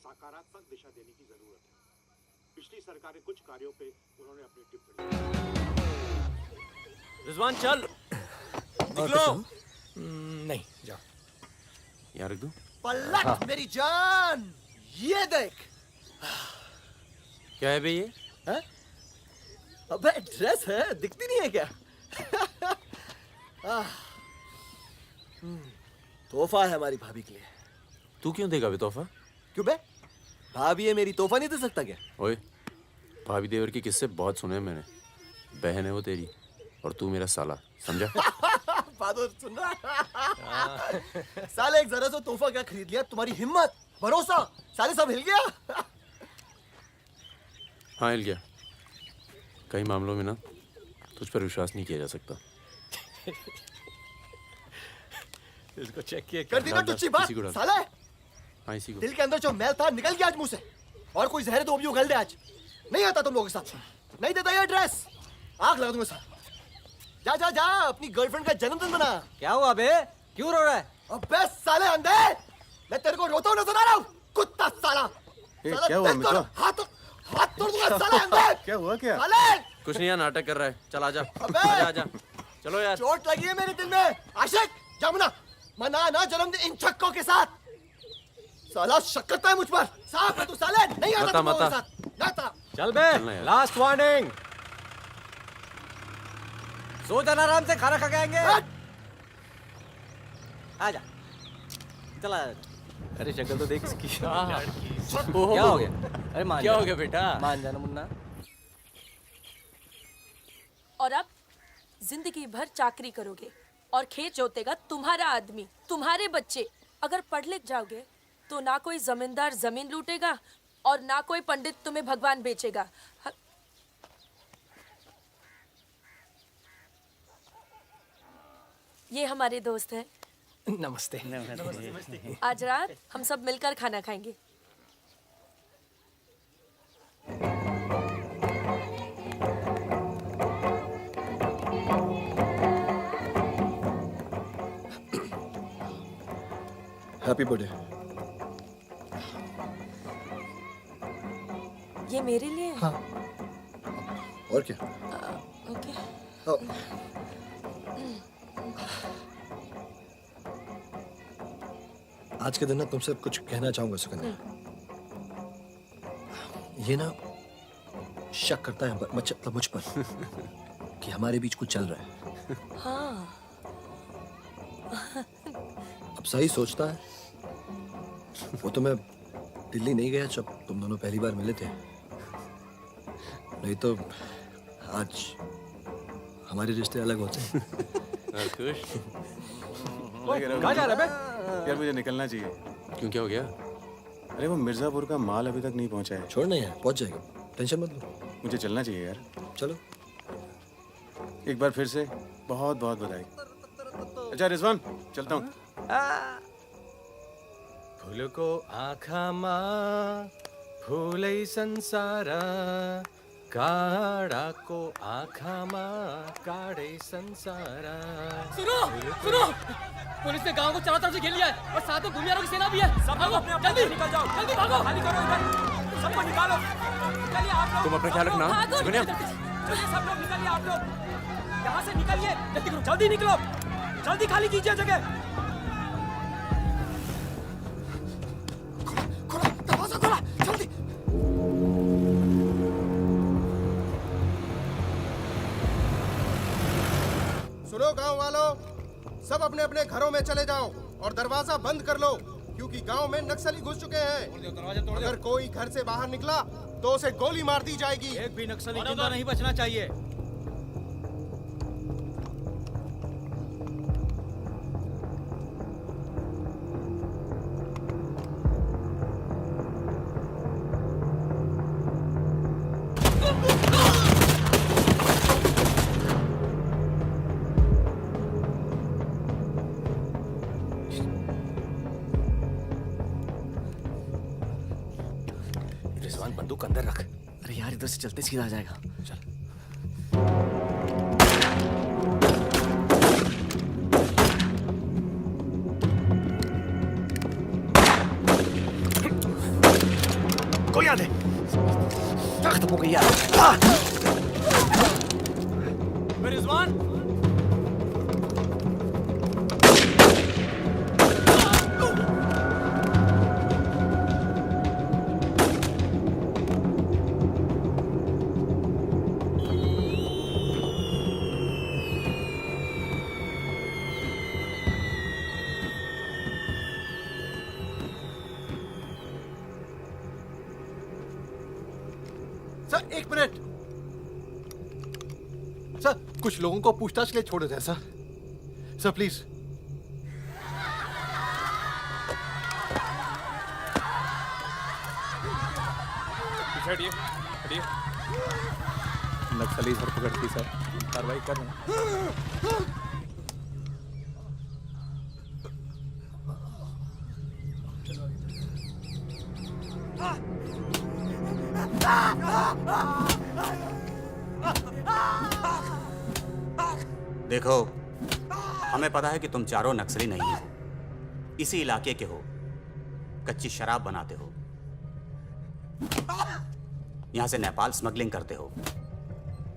सकारात्मक दिशा देने की जरूरत है। पिछली सरकार के कुछ कार्यों पे उन्होंने अपनी टिप्पणी। रिजवान चल निकलो। नहीं जाओ। यहाँ रख दूं? पलट मेरी जान, ये देख। क्या है बे ये? है? अबे ड्रेस है, दिखती नहीं है क्या? तोहफा है हमारी भाभी के लिए। तू क्यों देगा बे तोहफा? क्यों बे? भाभी है मेरी, तोहफा नहीं दे सकता क्या? ओए, भाभी देवर के किस्से बहुत सुने हैं मैंने। बहन है वो तेरी और तू मेरा साला, समझा? बहादुर सुन रहा? साले एक जरा सा तोहफा क्या खरीद लिया? तुम्हारी हिम्मत, भरोसा, साले सब हिल गया। हाँ हिल गया। कई मामलों में ना तुझ पर विश्वास नहीं किया जा सकता। इसको चेक किया कर दी ना तुझी बात साले। हाँ इसी को। दिल के अंदर जो मैल था निकल गया आज मुंह से। और कोई जहर तो भी उगल दे आज। नहीं आता तुम लोगों के साथ। नहीं देता ये ड्रेस, आग लगा दूंगा साथ। जा जा जा, अपनी गर्लफ्रेंड का जन्मदिन मना। क्या हुआ बे? क्यों रो रहा है? अबे साले अंधे, मैं तेरे को रोता हुआ नजर आ रहा हूँ। कुत्ता साला। क्या हुआ मित्रा? हाथ तोड़ दूंगा साले अंधे। क्या हुआ क्या? साले कुछ नहीं यार, नाटक कर रहा है। चल आजा आजा आजा। चलो यार। चोट लगी है मेरे दिल में। आशिक जमुना मना ना जन्मदिन इन छक्कों के साथ। साला शक करता है मुझ पर। साहब तू साले नहीं आता तुम लोगों के साथ। जाता। चल बे, लास्ट वार्निंग। सो जाना आराम से, खाना खा के आएंगे। आजा चला। अरे शक्ल तो देख इसकी। क्या हो गया? अरे मान क्या जा। हो गया बेटा? मान जाना मुन्ना। और अब जिंदगी भर चाकरी करोगे और खेत जोतेगा तुम्हारा आदमी, तुम्हारे बच्चे। अगर पढ़ लिख जाओगे तो ना कोई जमींदार जमीन लूटेगा और ना कोई पंडित तुम्हें भगवान बेचेगा। ये हमारे दोस्त हैं। नमस्ते। आज रात हम सब मिलकर खाना खाएंगे। Happy birthday. ये मेरे लिए है? हाँ। और क्या? ओके। आज के दिन ना तुमसे कुछ कहना चाहूंगा सुकन्या। ये ना शक करता है मतलब मुझ पर कि हमारे बीच कुछ चल रहा है। हाँ। अब सही सोचता है। वो तो मैं दिल्ली नहीं गया जब तुम दोनों पहली बार मिले थे, नहीं तो आज हमारे रिश्ते अलग होते हैं। खुश कहाँ जा रहा है बे? यार मुझे निकलना चाहिए। क्यों, क्या हो गया? अरे वो मिर्जापुर का माल अभी तक नहीं पहुंचा है। छोड़ना है, पहुंच जाएगा, टेंशन मत लो। मुझे चलना चाहिए यार। चलो। एक बार फिर से बहुत बहुत बधाई। अच्छा रिजवान, चलता हूँ। फूलको आँखामा फुलै संसार, काँडाको आँखामा काँडै संसार। सुनो सुनो, पुलिस ने गांव को चारों तरफ से घेर लिया है और साथ में भूमियारों की सेना भी है। सब लोग अपने जल्दी निकल जाओ, जल्दी भागो, खाली करो इधर, सबको निकालो। निकलिए आप लोग। तुम अपना ख्याल रखना। चलिए सब लोग निकलिए, आप लोग यहाँ से निकलिए, जल्दी करो, जल्दी निकलो, जल्दी खाली कीजिए जगह। दरवाजा खोला, जल्दी। सुनो गांव वालों, सब अपने अपने घरों में चले जाओ और दरवाजा बंद कर लो, क्योंकि गांव में नक्सली घुस चुके हैं। अगर कोई घर से बाहर निकला तो उसे गोली मार दी जाएगी। एक भी नक्सली जिंदा नहीं बचना चाहिए। रिजवान बंदूक अंदर रख। अरे यार इधर से चलते सीधा आ जाएगा। चल। कोई आ दे। खत्म हो गई यार। रिजवान, सर एक मिनट। सर कुछ लोगों को पूछताछ के लिए छोड़ देते हैं सर। Sir please. हटिए हटिए। नक्सली धरपकड़ की सर, कार्रवाई कर रहे हैं। देखो, हमें पता है कि तुम चारों नक्सली नहीं हो, इसी इलाके के हो, कच्ची शराब बनाते हो, यहां से नेपाल स्मगलिंग करते हो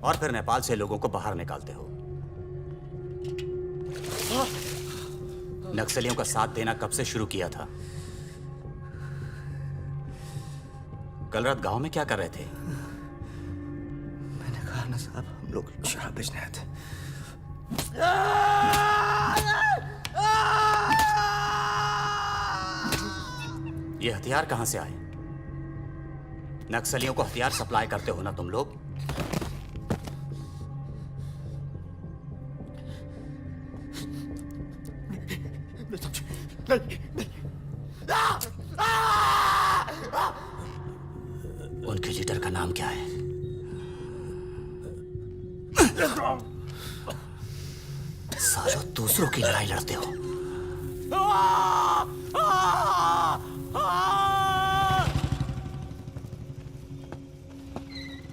और फिर नेपाल से लोगों को बाहर निकालते हो। नक्सलियों का साथ देना कब से शुरू किया था? कल रात गांव में क्या कर रहे थे? मैंने कहा ना साहब, हम लोग शराब बेचने आए थे। ये हथियार कहां से आए? नक्सलियों को हथियार सप्लाई करते हो ना तुम लोग? उनके लीडर का नाम क्या है? सालों दूसरों की लड़ाई लड़ते हो।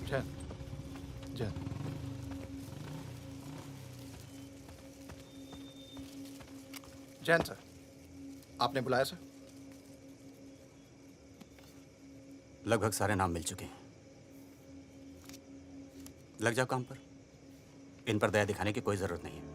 जैन, जैन सर, आपने बुलाया सर? लगभग सारे नाम मिल चुके हैं। लग जाओ काम पर। इन पर दया दिखाने की कोई जरूरत नहीं है।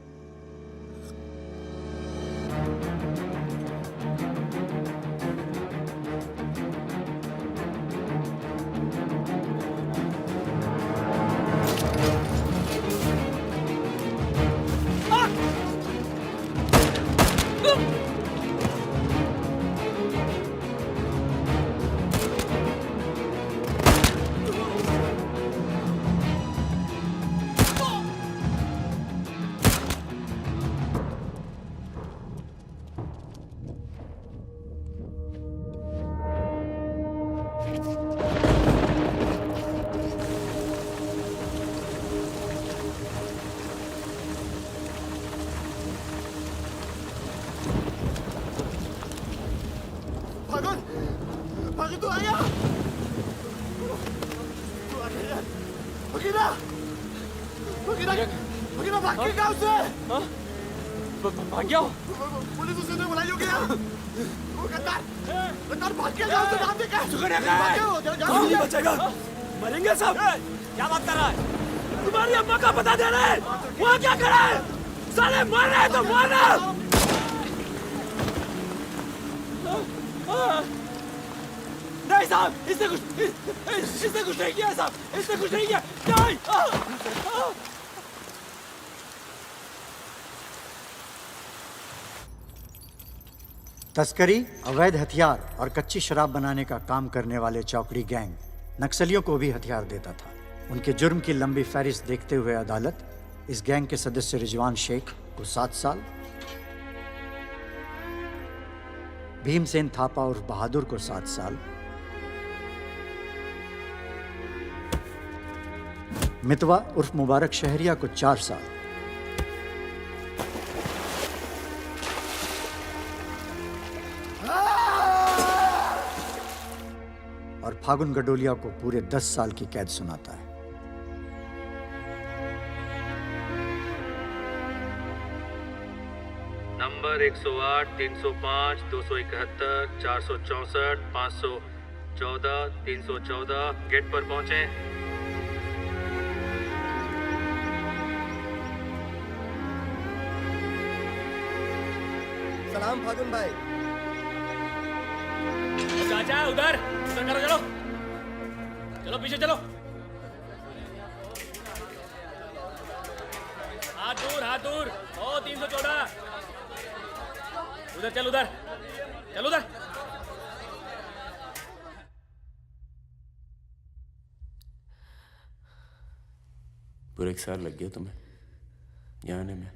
भागी तो आया। भगीना, भगीना, भगीना भाग के गाँव से। भाग गया? पुलिस उसे ने बुलाई होगी यार। वो गद्दार, गद्दार भाग के गाँव से नाम देखा। कौन नहीं बचेगा? मरेंगे सब। क्या बात कर रहा है? तुम्हारी अम्मा का पता दे रहे हैं। वहाँ क्या कर रहा है? साले मर रहे हैं तो मारना। नहीं साहब, इसने कुछ नहीं किया साहब, इसने कुछ नहीं किया। नहीं। तस्करी, अवैध हथियार और कच्ची शराब बनाने का काम करने वाले चौकड़ी गैंग नक्सलियों को भी हथियार देता था। उनके जुर्म की लंबी फहरिस्त देखते हुए अदालत इस गैंग के सदस्य रिजवान शेख को 7 साल, भीमसेन थापा उर्फ बहादुर को 7 साल, मितवा उर्फ मुबारक शहरिया को 4 साल, और फागुन गडोलिया को पूरे 10 साल की कैद सुनाता है। नंबर 108, 305, 271, 464, 514, 314 गेट पर पहुंचे। सलाम फागुन भाई। चाचा उधर करो, चलो चलो पीछे चलो। हाथ दूर। ओ 314 उधर चल, उधर। पूरे 1 साल लग गया तुम्हें यहाँ आने में?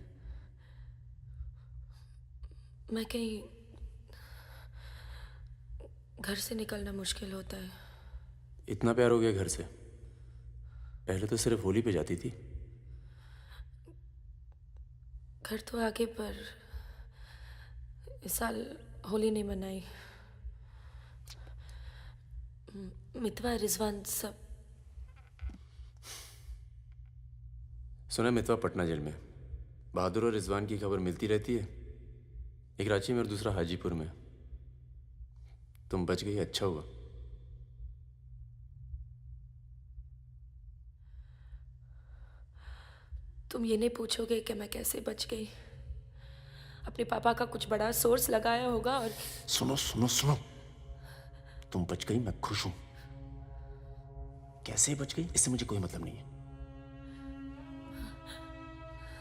मैं कहीं घर से निकलना मुश्किल होता है। इतना प्यार हो गया घर से? पहले तो सिर्फ होली पे जाती थी। घर तो आगे, पर इस साल होली नहीं मनाई। मितवा, रिजवान सब। सुना मितवा पटना जेल में। बहादुर और रिजवान की खबर मिलती रहती है, एक रांची में और दूसरा हाजीपुर में। तुम बच गई, अच्छा हुआ। तुम ये नहीं पूछोगे कि मैं कैसे बच गई। अपने पापा का कुछ बड़ा सोर्स लगाया होगा और सुनो सुनो सुनो, तुम बच गई, मैं खुश हूं। कैसे बच गई इससे मुझे कोई मतलब नहीं है।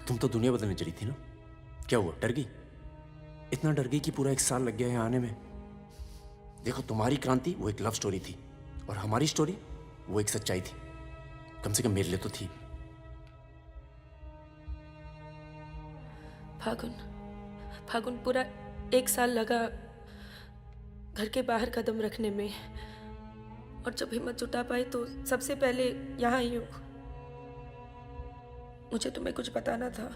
तुम तो दुनिया बदलने चली थी ना, क्या हुआ, डर गई? इतना डर गई कि पूरा 1 साल लग गया है आने में। देखो, तुम्हारी क्रांति वो एक लव स्टोरी थी और हमारी स्टोरी वो एक सच्चाई थी। कम से कम मेरे लिए तो थी। फागुन पूरा 1 साल लगा घर के बाहर कदम रखने में, और जब हिम्मत जुटा पाई तो सबसे पहले यहाँ आई हूँ। मुझे तुम्हें कुछ बताना था।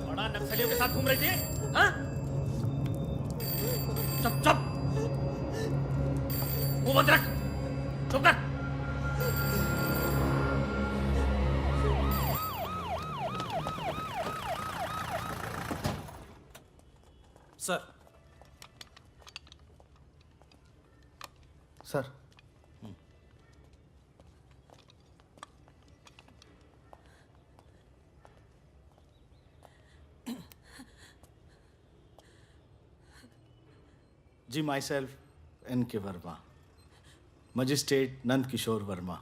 बड़ा नक्सलियों के साथ घूम रही थी, हाँ? चुप चुप, मुंह बंद रख, चुप कर। सर सर जी, myself N K. Verma, magistrate Nand Kishore Verma.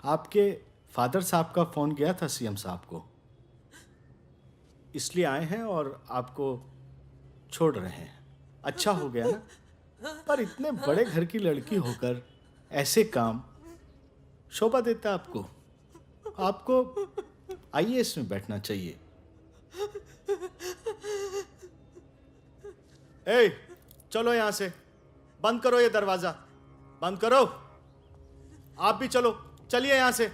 आपके फादर साहब का फ़ोन गया था सीएम साहब को, इसलिए आए हैं और आपको छोड़ रहे हैं। अच्छा हो गया ना, पर इतने बड़े घर की लड़की होकर ऐसे काम शोभा देता आपको। आपको आईएएस में बैठना चाहिए। ए, चलो यहां से, बंद करो ये दरवाजा, बंद करो। आप भी चलो, चलिए यहां से।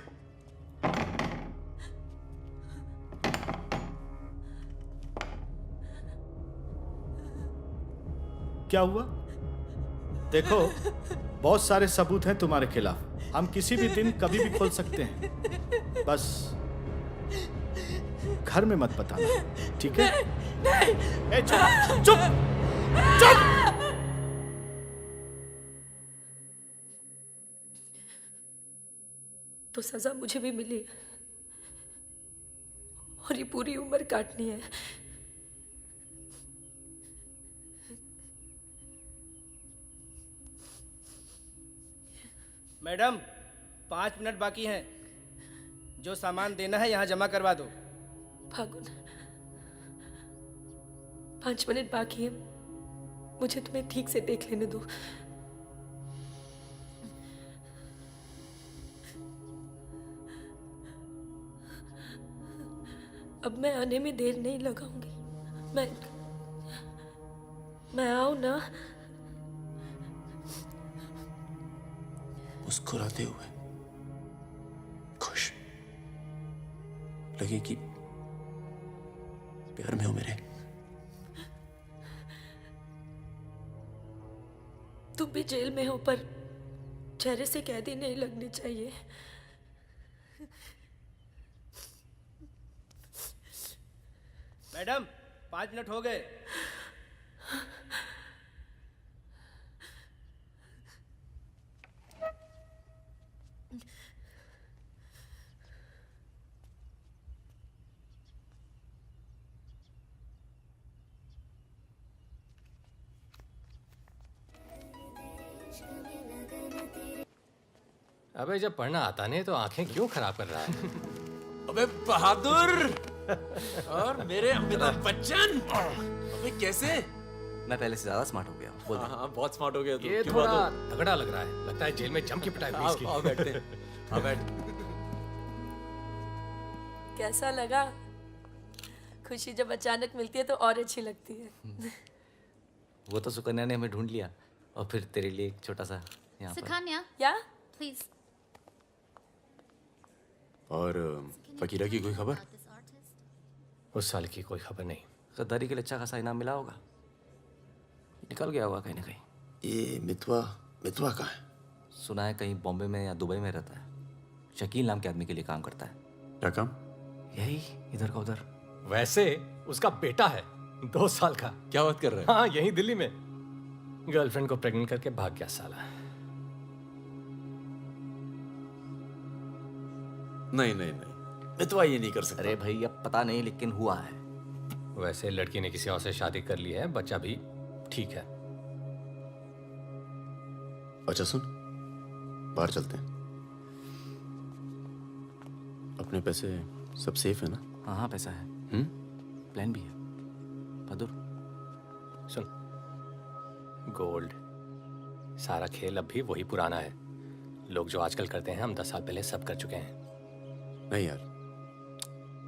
क्या हुआ? देखो, बहुत सारे सबूत हैं तुम्हारे खिलाफ। हम किसी भी दिन कभी भी खोल सकते हैं। बस घर में मत बताना, ठीक है? ए, चुप चुप चुप। तो सजा मुझे भी मिली और ये पूरी उम्र काटनी है। मैडम, 5 मिनट बाकी हैं। जो सामान देना है यहाँ जमा करवा दो। फागुन, 5 मिनट बाकी है, मुझे तुम्हें ठीक से देख लेने दो। अब मैं आने में देर नहीं लगाऊंगी। मैं आऊं ना? मुस्कुराते हुए, खुश, लगे कि प्यार में हो मेरे। तुम भी जेल में हो, पर चेहरे से कैदी नहीं लगनी चाहिए। मैडम, 5 मिनट हो गए। अबे जब पढ़ना आता नहीं तो आंखें क्यों खराब कर रहा है? अबे बहादुर और मेरे अमिताभ बच्चन, अबे कैसे? मैं पहले से ज्यादा स्मार्ट हो गया। बोल दे। हाँ, बहुत स्मार्ट हो गया तू। ये क्यों थोड़ा बहादुर? तगड़ा लग रहा है। लगता है जेल में जम की पिटाई हुई इसकी। आओ बैठते हैं। आओ बैठ। कैसा लगा? खुशी जब अचानक मिलती है तो और अच्छी लगती है। वो तो सुकन्या ने हमें ढूंढ लिया और फिर तेरे लिए एक छोटा सा यहाँ पर। सुकन्या, या प्लीज। और फकीरा की कोई खबर? उस साल की कोई खबर नहीं। गद्दारी के लिए अच्छा खासा इनाम मिला होगा, निकल गया होगा कहीं ना कहीं। ये मितवा कहाँ है? सुना है कहीं बॉम्बे में या दुबई में रहता है। शकील नाम के आदमी के लिए काम करता है। क्या काम? यही इधर का उधर। वैसे उसका बेटा है 2 साल का। क्या बात कर रहे हैं? हाँ, यहीं दिल्ली में गर्लफ्रेंड को प्रेग्नेंट करके भाग गया साला। नहीं नहीं नहीं, मितवा ये नहीं कर सकता। अरे भाई अब पता नहीं, लेकिन हुआ है। वैसे लड़की ने किसी और से शादी कर ली है, बच्चा भी ठीक है। अच्छा सुन, बाहर चलते हैं। अपने पैसे सब सेफ है ना? हाँ हाँ, पैसा है। प्लान भी है। बहादुर सुन, गोल्ड सारा खेल अब भी वही पुराना है। लोग जो आजकल करते हैं हम 10 साल पहले सब कर चुके हैं। नहीं यार,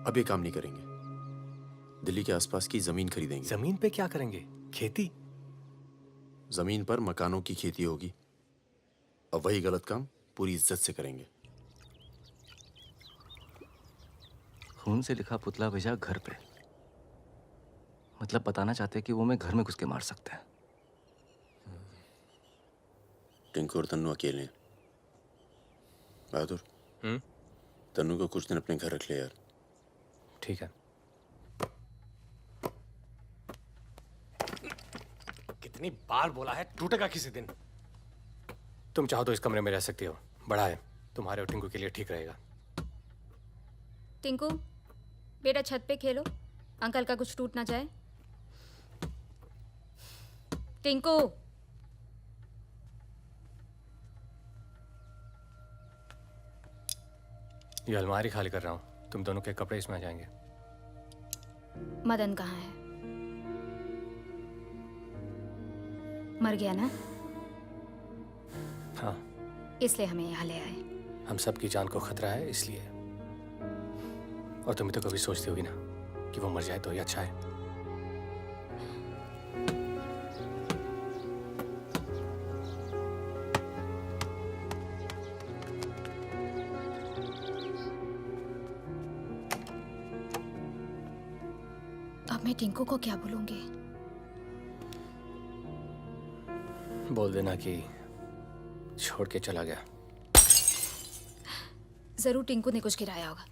अब ये काम नहीं करेंगे। दिल्ली के आसपास की जमीन खरीदेंगे। जमीन पे क्या करेंगे? खेती? जमीन पर मकानों की खेती होगी, और वही गलत काम पूरी इज्जत से करेंगे। खून से लिखा पुतला भेजा घर पे, मतलब बताना चाहते हैं कि वो मैं घर में घुस के मार सकते हैं। टिंकू और तन्नू अकेले हैं। बहादुर, तन्नू को कुछ दिन अपने घर रख ले यार। ठीक है। कितनी बार बोला है, टूटेगा किसी दिन। तुम चाहो तो इस कमरे में रह सकती हो, बड़ा है, तुम्हारे और टिंकू के लिए ठीक रहेगा। टिंकू बेटा छत पे खेलो, अंकल का कुछ टूट ना जाए। टिंकू ये अलमारी खाली कर रहा हूँ, तुम दोनों के कपड़े इसमें आ जाएंगे। मदन कहाँ है? मर गया ना? हाँ, इसलिए हमें यहाँ ले आए। हम सबकी जान को खतरा है इसलिए। और तुम तो कभी सोचती होगी ना कि वो मर जाए तो ही अच्छा है। अब मैं टिंकू को क्या बोलूंगी? बोल देना कि छोड़ के चला गया। जरूर टिंकू ने कुछ गिराया होगा।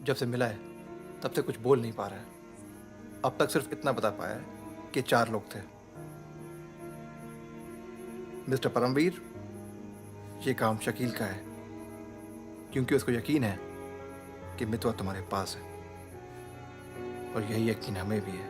जब से मिला है तब से कुछ बोल नहीं पा रहा है। अब तक सिर्फ इतना बता पाया है कि 4 लोग थे। मिस्टर परमवीर, ये काम शकील का है, क्योंकि उसको यकीन है कि मितवा तुम्हारे पास है, और यही यकीन हमें भी है।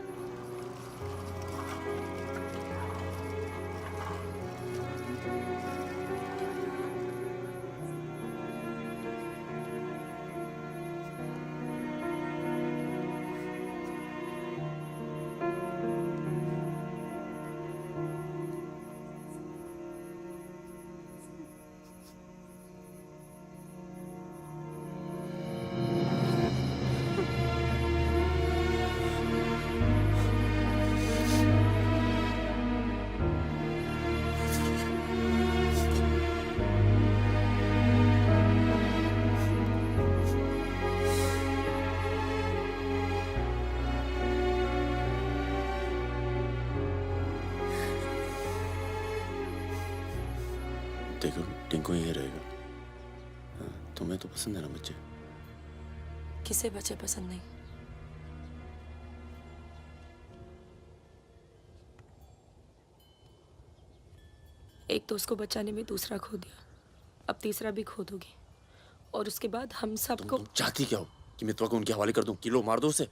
देखो, टिंकू यही रहेगा। हाँ, तुम्हें तो पसंद है ना बच्चे? किसे बच्चे पसंद नहीं? एक दोस्त को बचाने में दूसरा खो दिया, अब तीसरा भी खो दूंगी। और उसके बाद हम सबको। तुम चाहती क्या हो कि मितवा को उनके हवाले कर दूं? किलो मार दो उसे।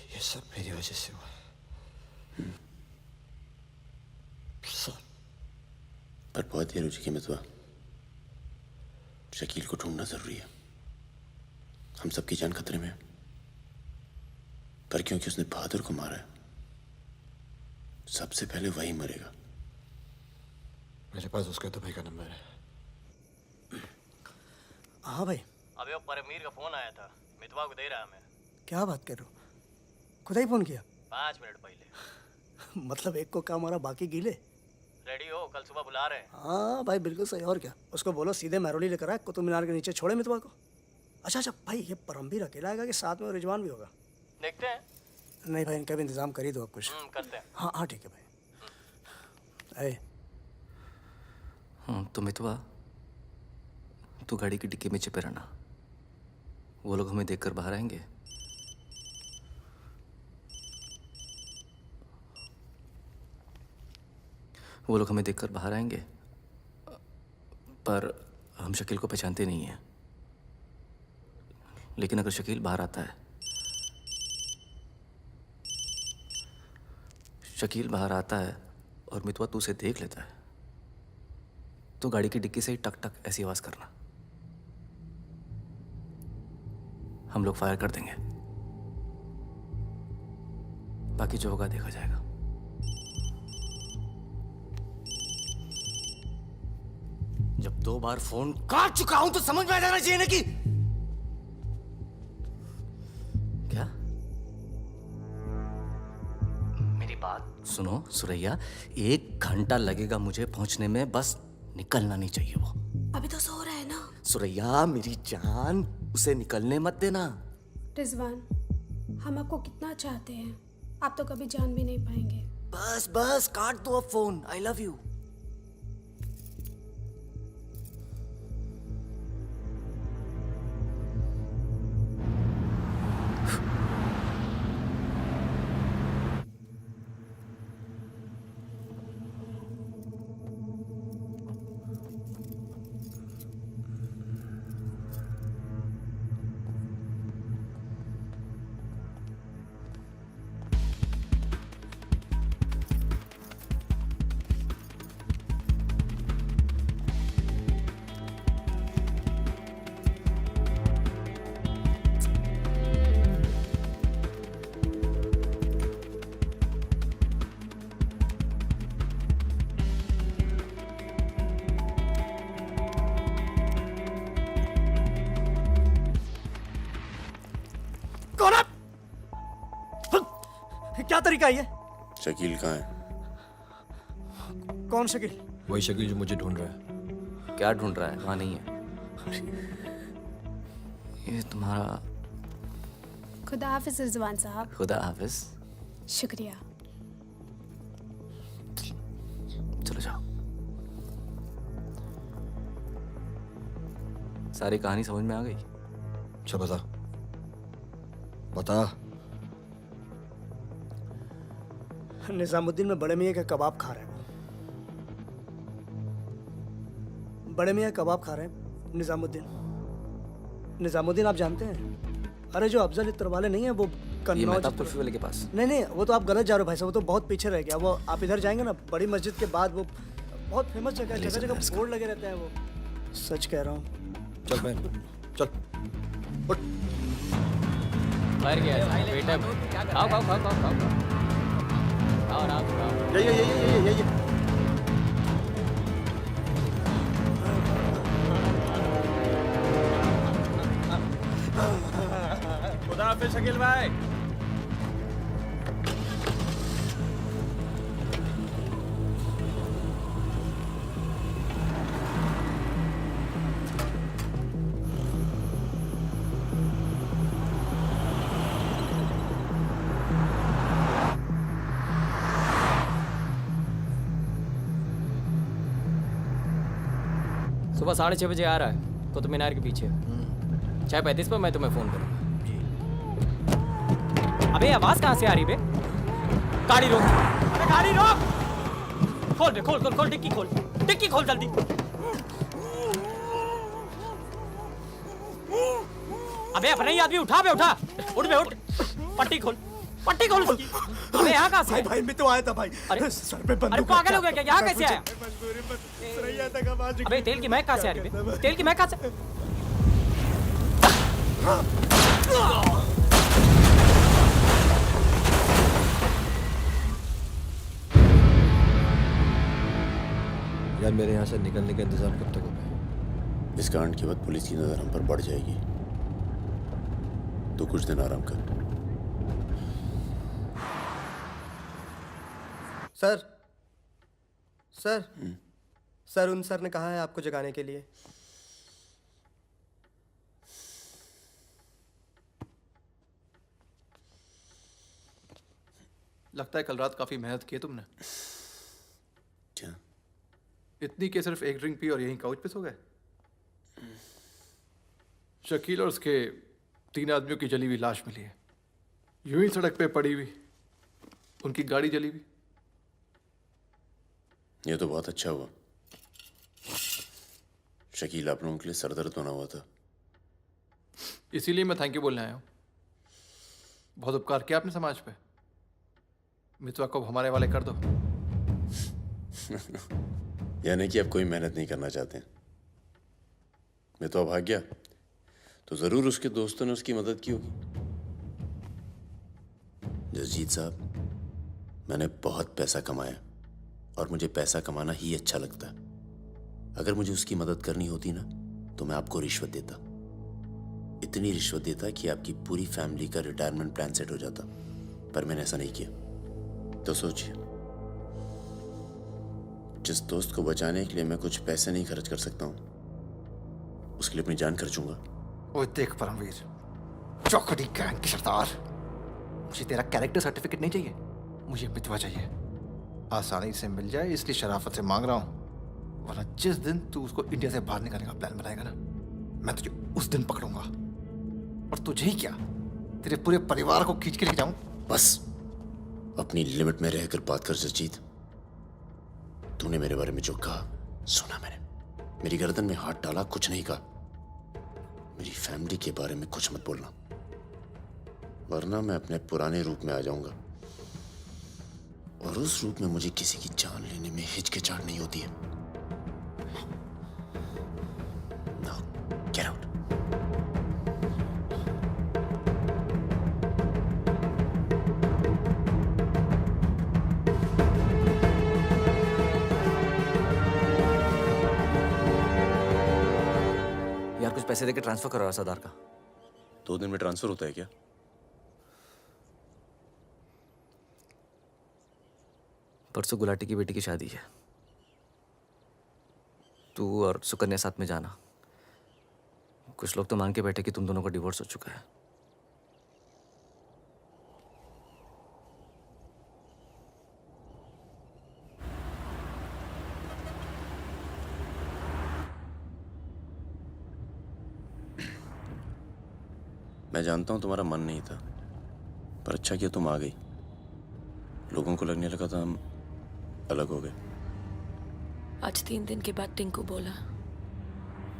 ये सब मेरी वजह से हुआ। सब। पर बहुत देर हो चुकी मितवा। शकील को ढूंढना जरूरी है। हम सबकी जान खतरे में है। पर क्योंकि उसने बहादुर को मारा है, सबसे पहले वही मरेगा। मेरे पास उसका दुबई का नंबर है। हाँ भाई। अबे वो परमीर का फोन आया था, मितवा को दे रहा मैं। क्या बात कर रहे हो? खुदा ही फोन किया? 5 मिनट पहले। मतलब एक को काम हो रहा, बाकी गीले। रेडी हो, कल सुबह बुला रहे हैं। हाँ भाई बिल्कुल सही। और क्या, उसको बोलो सीधे महरौली लेकर आए, कुतुब मीनार के नीचे छोड़े मितवा को। अच्छा भाई, ये परमवीर अकेला आएगा कि साथ में रिजवान भी होगा? देखते हैं। नहीं भाई, इनका भी इंतजाम कर ही दो आप कुछ। करते हैं। हाँ हाँ ठीक है भाई। तो मितवा, तू गाड़ी की डिक्की में छिपे रहना। वो लोग हमें देखकर बाहर आएंगे। वो लोग हमें देखकर बाहर आएंगे, पर हम शकील को पहचानते नहीं हैं। लेकिन अगर शकील बाहर आता है, शकील बाहर आता है और मितवा तू उसे देख लेता है, तो गाड़ी की डिक्की से ही टक टक ऐसी आवाज करना। हम लोग फायर कर देंगे, बाकी जो होगा देखा जाएगा। जब 2 बार फोन काट चुका हूं तो समझ में आ जाना चाहिए ना कि क्या। मेरी बात सुनो सुरैया, 1 घंटा लगेगा मुझे पहुंचने में, बस निकलना नहीं चाहिए वो। अभी तो सो रहा है ना। सुरैया मेरी जान, उसे निकलने मत देना। रिजवान, हम आपको कितना चाहते हैं, आप तो कभी जान भी नहीं पाएंगे। बस बस काट दो अब फोन। I love you. क्या तरीका है ये? शकील कहाँ है? कौन शकील? वही शकील जो मुझे ढूंढ रहा है। क्या ढूंढ रहा है? वहां नहीं है। ये तुम्हारा। खुदा हाफिज रिजवान साहब। खुदा हाफिज। शुक्रिया। चलो जाओ। सारी कहानी समझ में आ गई? अच्छा बता बता। निजामुद्दीन में बड़े मियाँ का कबाब खा रहे हैं। बड़े मियाँ कबाब खा रहे हैं निजामुद्दीन। निजामुद्दीन आप जानते हैं? अरे जो अफजल इत्र वाले नहीं है वो ये मेहताब कुल्फी वाले के पास। नहीं वो तो आप गलत जा रहे हो भाई साहब, वो तो बहुत पीछे रह गया। वो आप इधर जाएंगे ना, बड़ी मस्जिद के बाद वो बहुत फेमस जगह है, जगह जगह बोर्ड लगे रहते हैं। वो सच कह रहा हूँ। चल बहन चल उठ। फायर किया बेटा। खाओ खाओ खाओ खाओ खाओ। ये खुदा हाफिज शकील भाई। सुबह 6:30 बजे आ रहा है कुतुब मीनार के पीछे। 6:35 पर मैं तुम्हें फोन करूँगा। अबे आवाज कहाँ से आ रही बे? गाड़ी रोक, अबे गाड़ी रोक। खोल बे, खोल खोल खोल, डिक्की खोल, डिक्की खोल जल्दी। अबे अपना ही आदमी उठा बे, उठा, उठ बे उठ। पट्टी खोल, पट्टी खोल उसकी। अबे यहाँ कहाँ से? भाई मैं तो आया था भाई। अरे सर पे बंदूक। अरे पागल हो गया क्या? यहाँ कैसे आया? अबे अबे तेल की महक कहाँ से आ रही बे? तेल की महक कहाँ से? यार मेरे यहाँ से निकलने का इंतजाम कब तक होगा? इस कांड के बाद पुलिस की नजर हम पर बढ़ जाएगी, तो कुछ दिन आराम कर। सर सर सर उन सर ने कहा है आपको जगाने के लिए। लगता है कल रात काफी मेहनत की है तुमने। क्या? इतनी कि सिर्फ एक ड्रिंक पी और यहीं काउच पे सो गए? शकील और उसके 3 आदमियों की जली हुई लाश मिली है, यूं ही सड़क पे पड़ी हुई, उनकी गाड़ी जली हुई। ये तो बहुत अच्छा हुआ। शकील आप लोगों के लिए सरदर्द बना हुआ था। इसीलिए मैं थैंक यू बोलने आया हूँ। बहुत उपकार किया आपने समाज पे। मितवा को हमारे वाले कर दो। यानी कि आप कोई मेहनत नहीं करना चाहते। मितवा भाग गया तो जरूर उसके दोस्तों ने उसकी मदद की होगी। जसजीत साहब, मैंने बहुत पैसा कमाया और मुझे पैसा कमाना ही अच्छा लगता है। अगर मुझे उसकी मदद करनी होती ना तो मैं आपको रिश्वत देता, इतनी रिश्वत देता कि आपकी पूरी फैमिली का रिटायरमेंट प्लान सेट हो जाता। पर मैंने ऐसा नहीं किया। तो सोचिए, जिस दोस्त को बचाने के लिए मैं कुछ पैसे नहीं खर्च कर सकता हूं, उसके लिए अपनी जान खर्चूंगा। ओए देख परमवीर, चौकड़ी गैंग की सरदार, मुझे तेरा कैरेक्टर सर्टिफिकेट नहीं चाहिए, मुझे मितवा चाहिए। आसानी से मिल जाए इसलिए शराफत से मांग रहा हूं, वरना जिस दिन तू उसको इंडिया से बाहर निकालने का प्लान बनाएगा ना, मैं तुझे उस दिन पकड़ूंगा। और तुझे ही क्या, तेरे पूरे परिवार को खींच के लेके जाऊं। बस अपनी लिमिट में रहकर बात कर जसजीत। तूने मेरे बारे में जो कहा सुना मैंने, मेरी गर्दन में हाथ डाला, कुछ नहीं कहा। मेरी फैमिली के बारे में कुछ मत बोलना, वरना मैं अपने पुराने रूप में आ जाऊंगा, और उस रूप में मुझे किसी की जान लेने में हिचकिचाहट नहीं होती है। Now, get out. यार कुछ पैसे देके ट्रांसफर करो सरदार का। 2 दिन में ट्रांसफर होता है क्या? परसों गुलाटी की बेटी की शादी है, तू और सुकन्या साथ में जाना। कुछ लोग तो मान के बैठे कि तुम दोनों का डिवोर्स हो चुका है। मैं जानता हूं तुम्हारा मन नहीं था, पर अच्छा किया तुम आ गई। लोगों को लगने लगा था हम अलग हो गए। आज 3 दिन के बाद टिंकू बोला।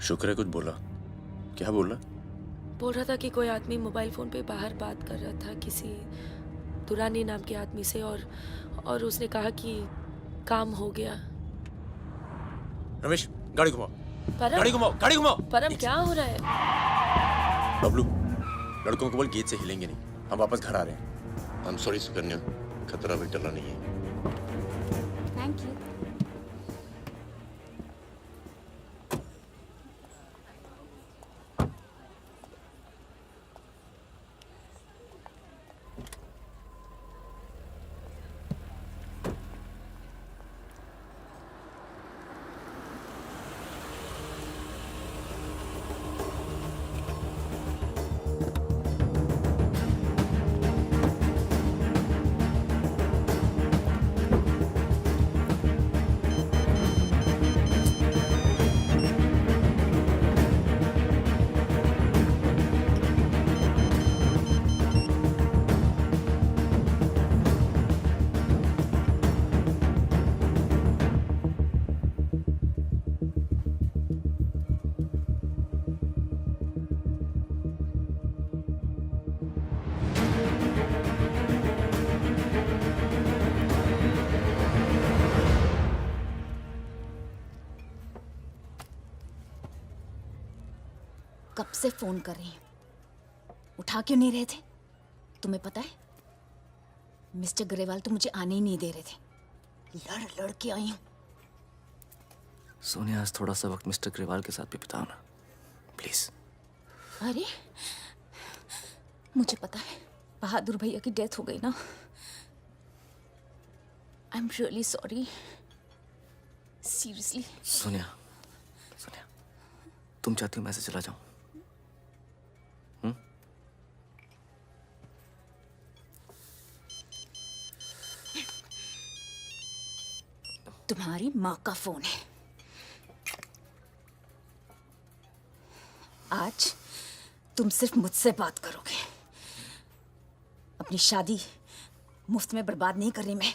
शुक्र है कुछ बोला। क्या बोला? बोल रहा था कि कोई आदमी मोबाइल फोन पे बाहर बात कर रहा था किसी दुरानी नाम के आदमी से, और उसने कहा कि काम हो गया। रमेश, गाड़ी घुमाओ। परम, गाड़ी घुमाओ, गाड़ी घुमाओ। परम क्या हो रहा है? बबलू, लड़कों को बोल गेट से हिलेंगे नहीं, हम वापस घर आ रहे हैं। I'm sorry सुकन्या, खतरा भी टला नहीं है। Thank you. कब से फोन कर रही हूँ, उठा क्यों नहीं रहे थे? तुम्हें पता है मिस्टर ग्रेवाल तो मुझे आने ही नहीं दे रहे थे, लड़ लड़ के आई हूँ। सोनिया, आज थोड़ा सा वक्त मिस्टर ग्रेवाल के साथ भी बिताओ ना, प्लीज। अरे मुझे पता है बहादुर भैया की डेथ हो गई ना। I am really sorry, seriously. Sonia, Sonia, तुम चाहती हो मैं से चला जाऊं? तुम्हारी माँ का फोन है। आज तुम सिर्फ मुझसे बात करोगे। अपनी शादी मुफ्त में बर्बाद नहीं कर रही मैं।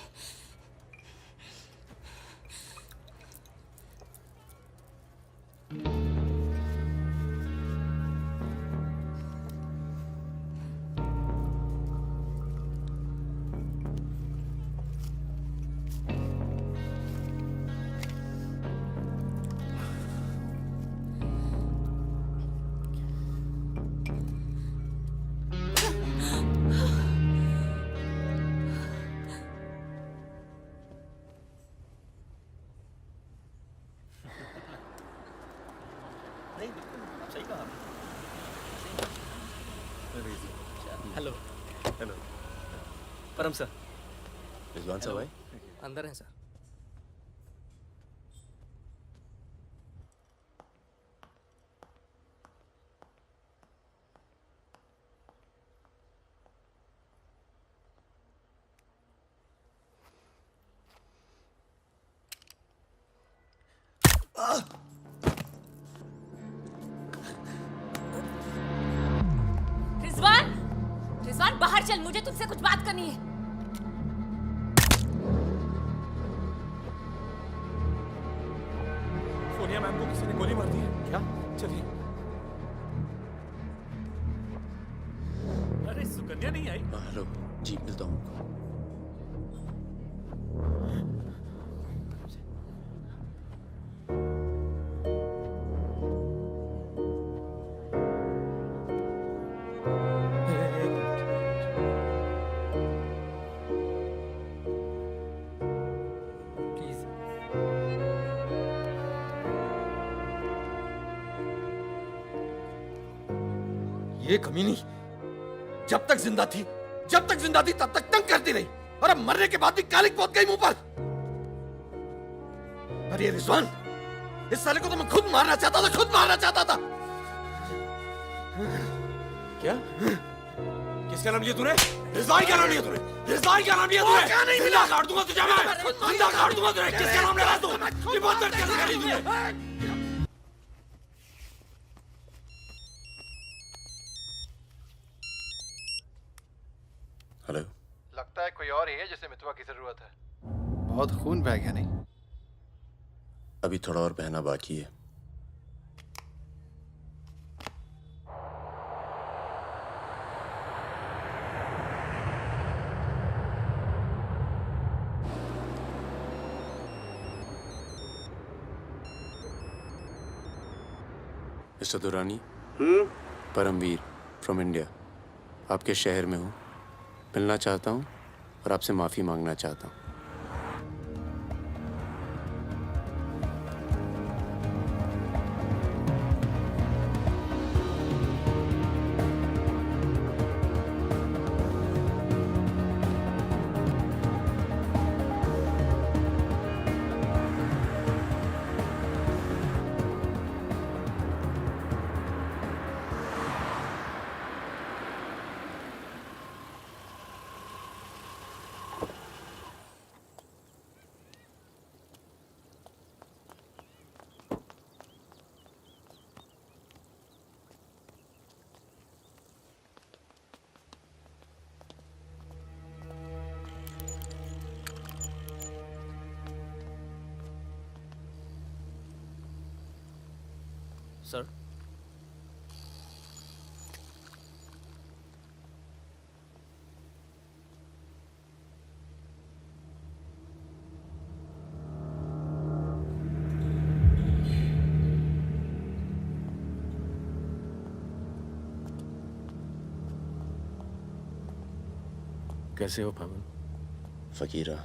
हेलो। हेलो। परम सर। रिजवान साहब आए? अंदर हैं सर। रिजवान, रिजवान बाहर चल, मुझे तुझसे कुछ बात करनी है। सोनिया मैम को किसी ने गोली मार दी है। क्या? चलिए। अरे सुकन्या नहीं आई? हेलो जी, मिलता हूँ। ये कमीनी जब तक जिंदा थी तब तक तंग करती रही, और अब मरने के बाद भी कालिक पहुंच गई मुंह पर। अरे रिजवान, इस साले को तो मैं खुद मारना चाहता था। क्या? किसका नाम लिया तूने? रिजवान क्या नाम लिया तूने? क्या नहीं मिला? काट दूंगा तुझे मैं। जिंदा काट दूंगा तुझे। किसका नाम लगा तू? ये बहुत दर्द कैसे करी तूने? हेलो। लगता है कोई और ही है जिसे मितवा की जरूरत है। बहुत खून बह गया नहीं? अभी थोड़ा और बहना बाकी है। Mister Durrani. Paramvir from India. आपके शहर में हूँ, मिलना चाहता हूँ और आपसे माफ़ी मांगना चाहता हूँ। सर। कैसे हो फागुन? फकीरा,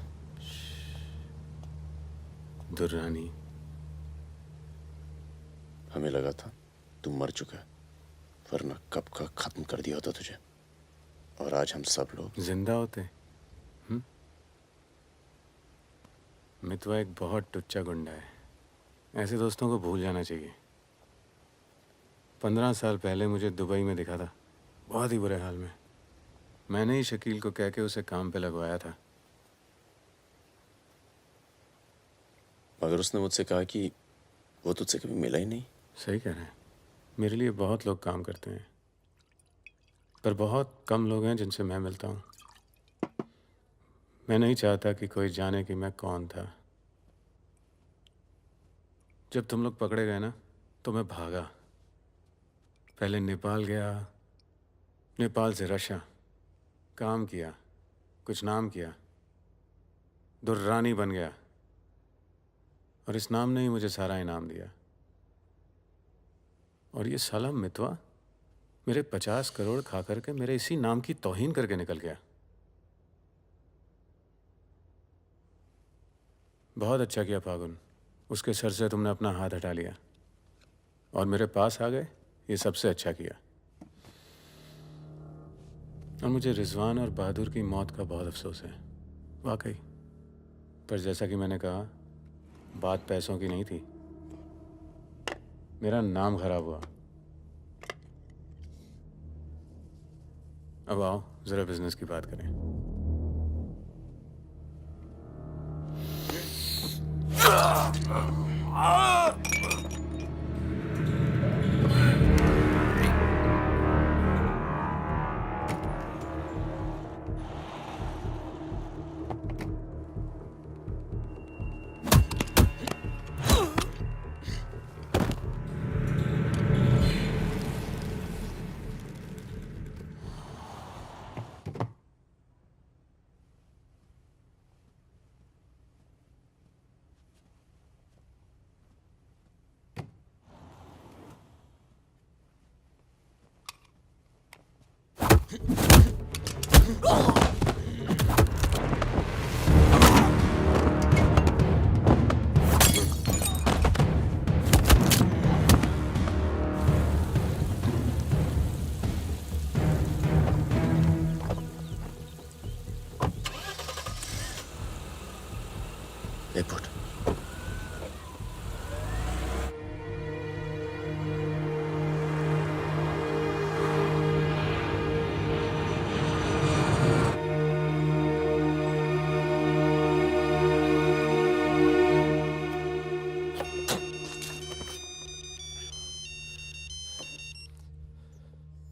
दुर्रानी, हमें लगा था तू मर चुका है, वरना कब का खत्म कर दिया होता तुझे। और आज हम सब लोग जिंदा होते। मितवा एक बहुत टुच्चा गुंडा है, ऐसे दोस्तों को भूल जाना चाहिए। 15 साल पहले मुझे दुबई में दिखा था, बहुत ही बुरे हाल में। मैंने ही शकील को कह के उसे काम पे लगवाया था। मगर उसने मुझसे कहा कि वो तुझसे कभी मिला ही नहीं। सही कह रहे हैं, मेरे लिए बहुत लोग काम करते हैं, पर बहुत कम लोग हैं जिनसे मैं मिलता हूँ। मैं नहीं चाहता कि कोई जाने कि मैं कौन था। जब तुम लोग पकड़े गए ना, तो मैं भागा। पहले नेपाल गया, नेपाल से रशिया, काम किया, कुछ नाम किया, दुर्रानी बन गया, और इस नाम ने ही मुझे सारा इनाम दिया। और ये साला मितवा मेरे 50 करोड़ खा करके मेरे इसी नाम की तौहीन करके निकल गया। बहुत अच्छा किया फागुन, उसके सर से तुमने अपना हाथ हटा लिया और मेरे पास आ गए, ये सबसे अच्छा किया। और मुझे रिजवान और बहादुर की मौत का बहुत अफसोस है, वाकई। पर जैसा कि मैंने कहा, बात पैसों की नहीं थी, मेरा नाम खराब हुआ। अब आओ जरा बिजनेस की बात करें।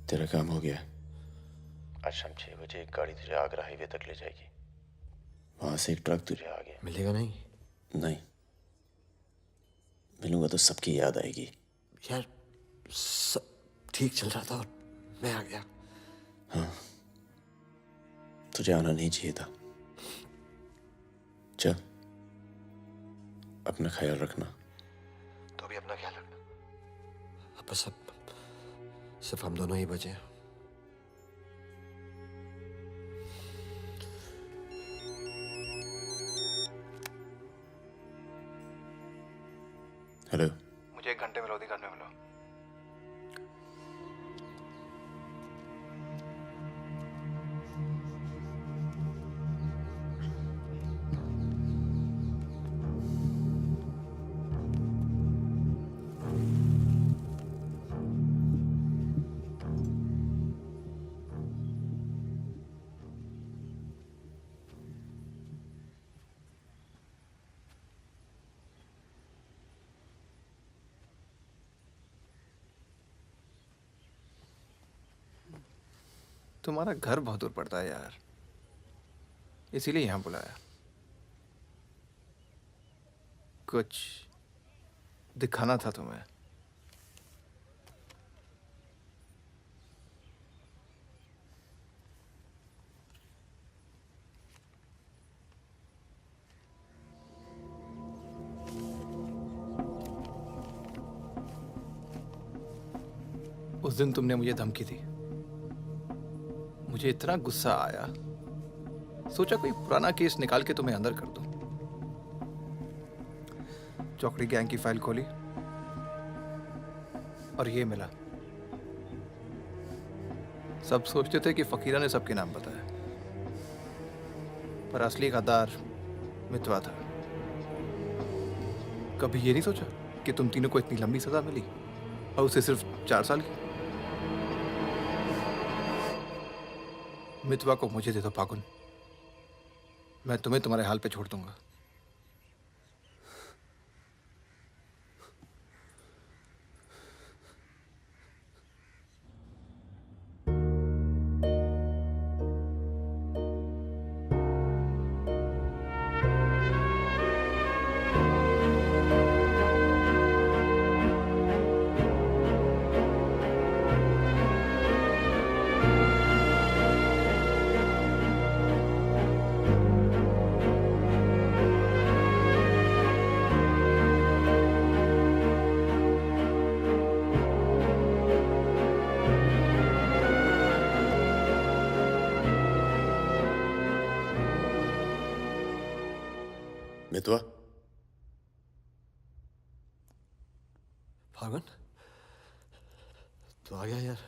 तेरा काम हो गया। आज शाम 6 बजे एक गाड़ी तुझे आगरा हाईवे तक ले जाएगी। वहां से एक ट्रक तुझे आगे मिलेगा नहीं? नहीं, मिलूंगा तो सबकी याद आएगी। यार सब ठीक चल रहा था और मैं आ गया। हाँ, तुझे आना नहीं चाहिए था। चल, अपना ख्याल रखना। तो भी अपना ख्याल रखना। अब बस सिर्फ हम दोनों ही बचे हैं। हेलो, मुझे 1 घंटे में लोधी घर में मिलो। तुम्हारा घर बहुत दूर पड़ता है यार, इसीलिए यहाँ बुलाया। कुछ दिखाना था तुम्हें। उस दिन तुमने मुझे धमकी दी, मुझे इतना गुस्सा आया, सोचा कोई पुराना केस निकाल के तुम्हें अंदर कर दूं। चौकड़ी गैंग की फाइल खोली और ये मिला। सब सोचते थे कि फकीरा ने सबके नाम बताया, पर असली गद्दार मितवा था। कभी ये नहीं सोचा कि तुम तीनों को इतनी लंबी सजा मिली और उसे सिर्फ 4 साल की। मितवा को मुझे दे दो फागुन, मैं तुम्हें तुम्हारे हाल पे छोड़ दूंगा। मितवा, फागुन तो आ गया यार,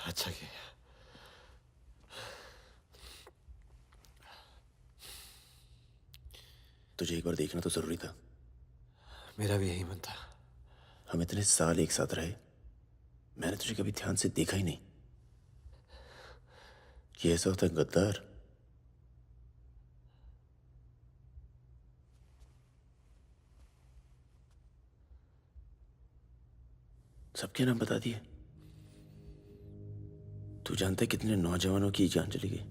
अच्छा किया। तुझे एक बार देखना तो जरूरी था। मेरा भी यही मन था। हम इतने साल एक साथ रहे, मैंने तुझे कभी ध्यान से देखा ही नहीं। ये ऐसा होता है गद्दार। सबके नाम बता दिए। तू जानता है कितने नौजवानों की जान चली गई?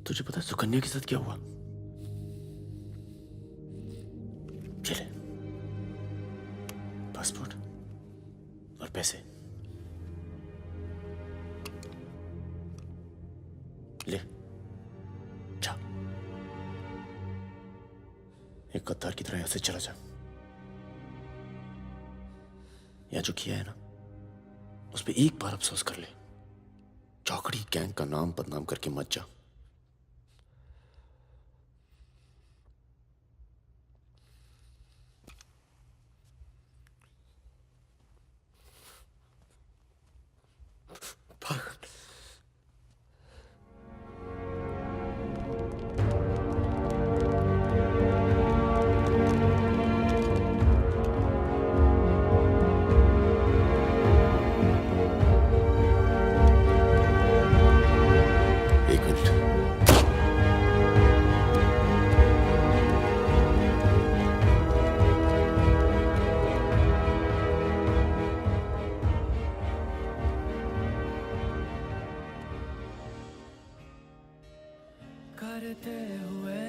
तुझे पता है सुकन्या के साथ क्या हुआ? चले, पासपोर्ट और पैसे ले, जा। एक गद्दार की तरह यहां से चला जा। या जो किया है ना, उस पर एक बार अफसोस कर ले। चौकड़ी गैंग का नाम बदनाम करके मत जा। करते हुए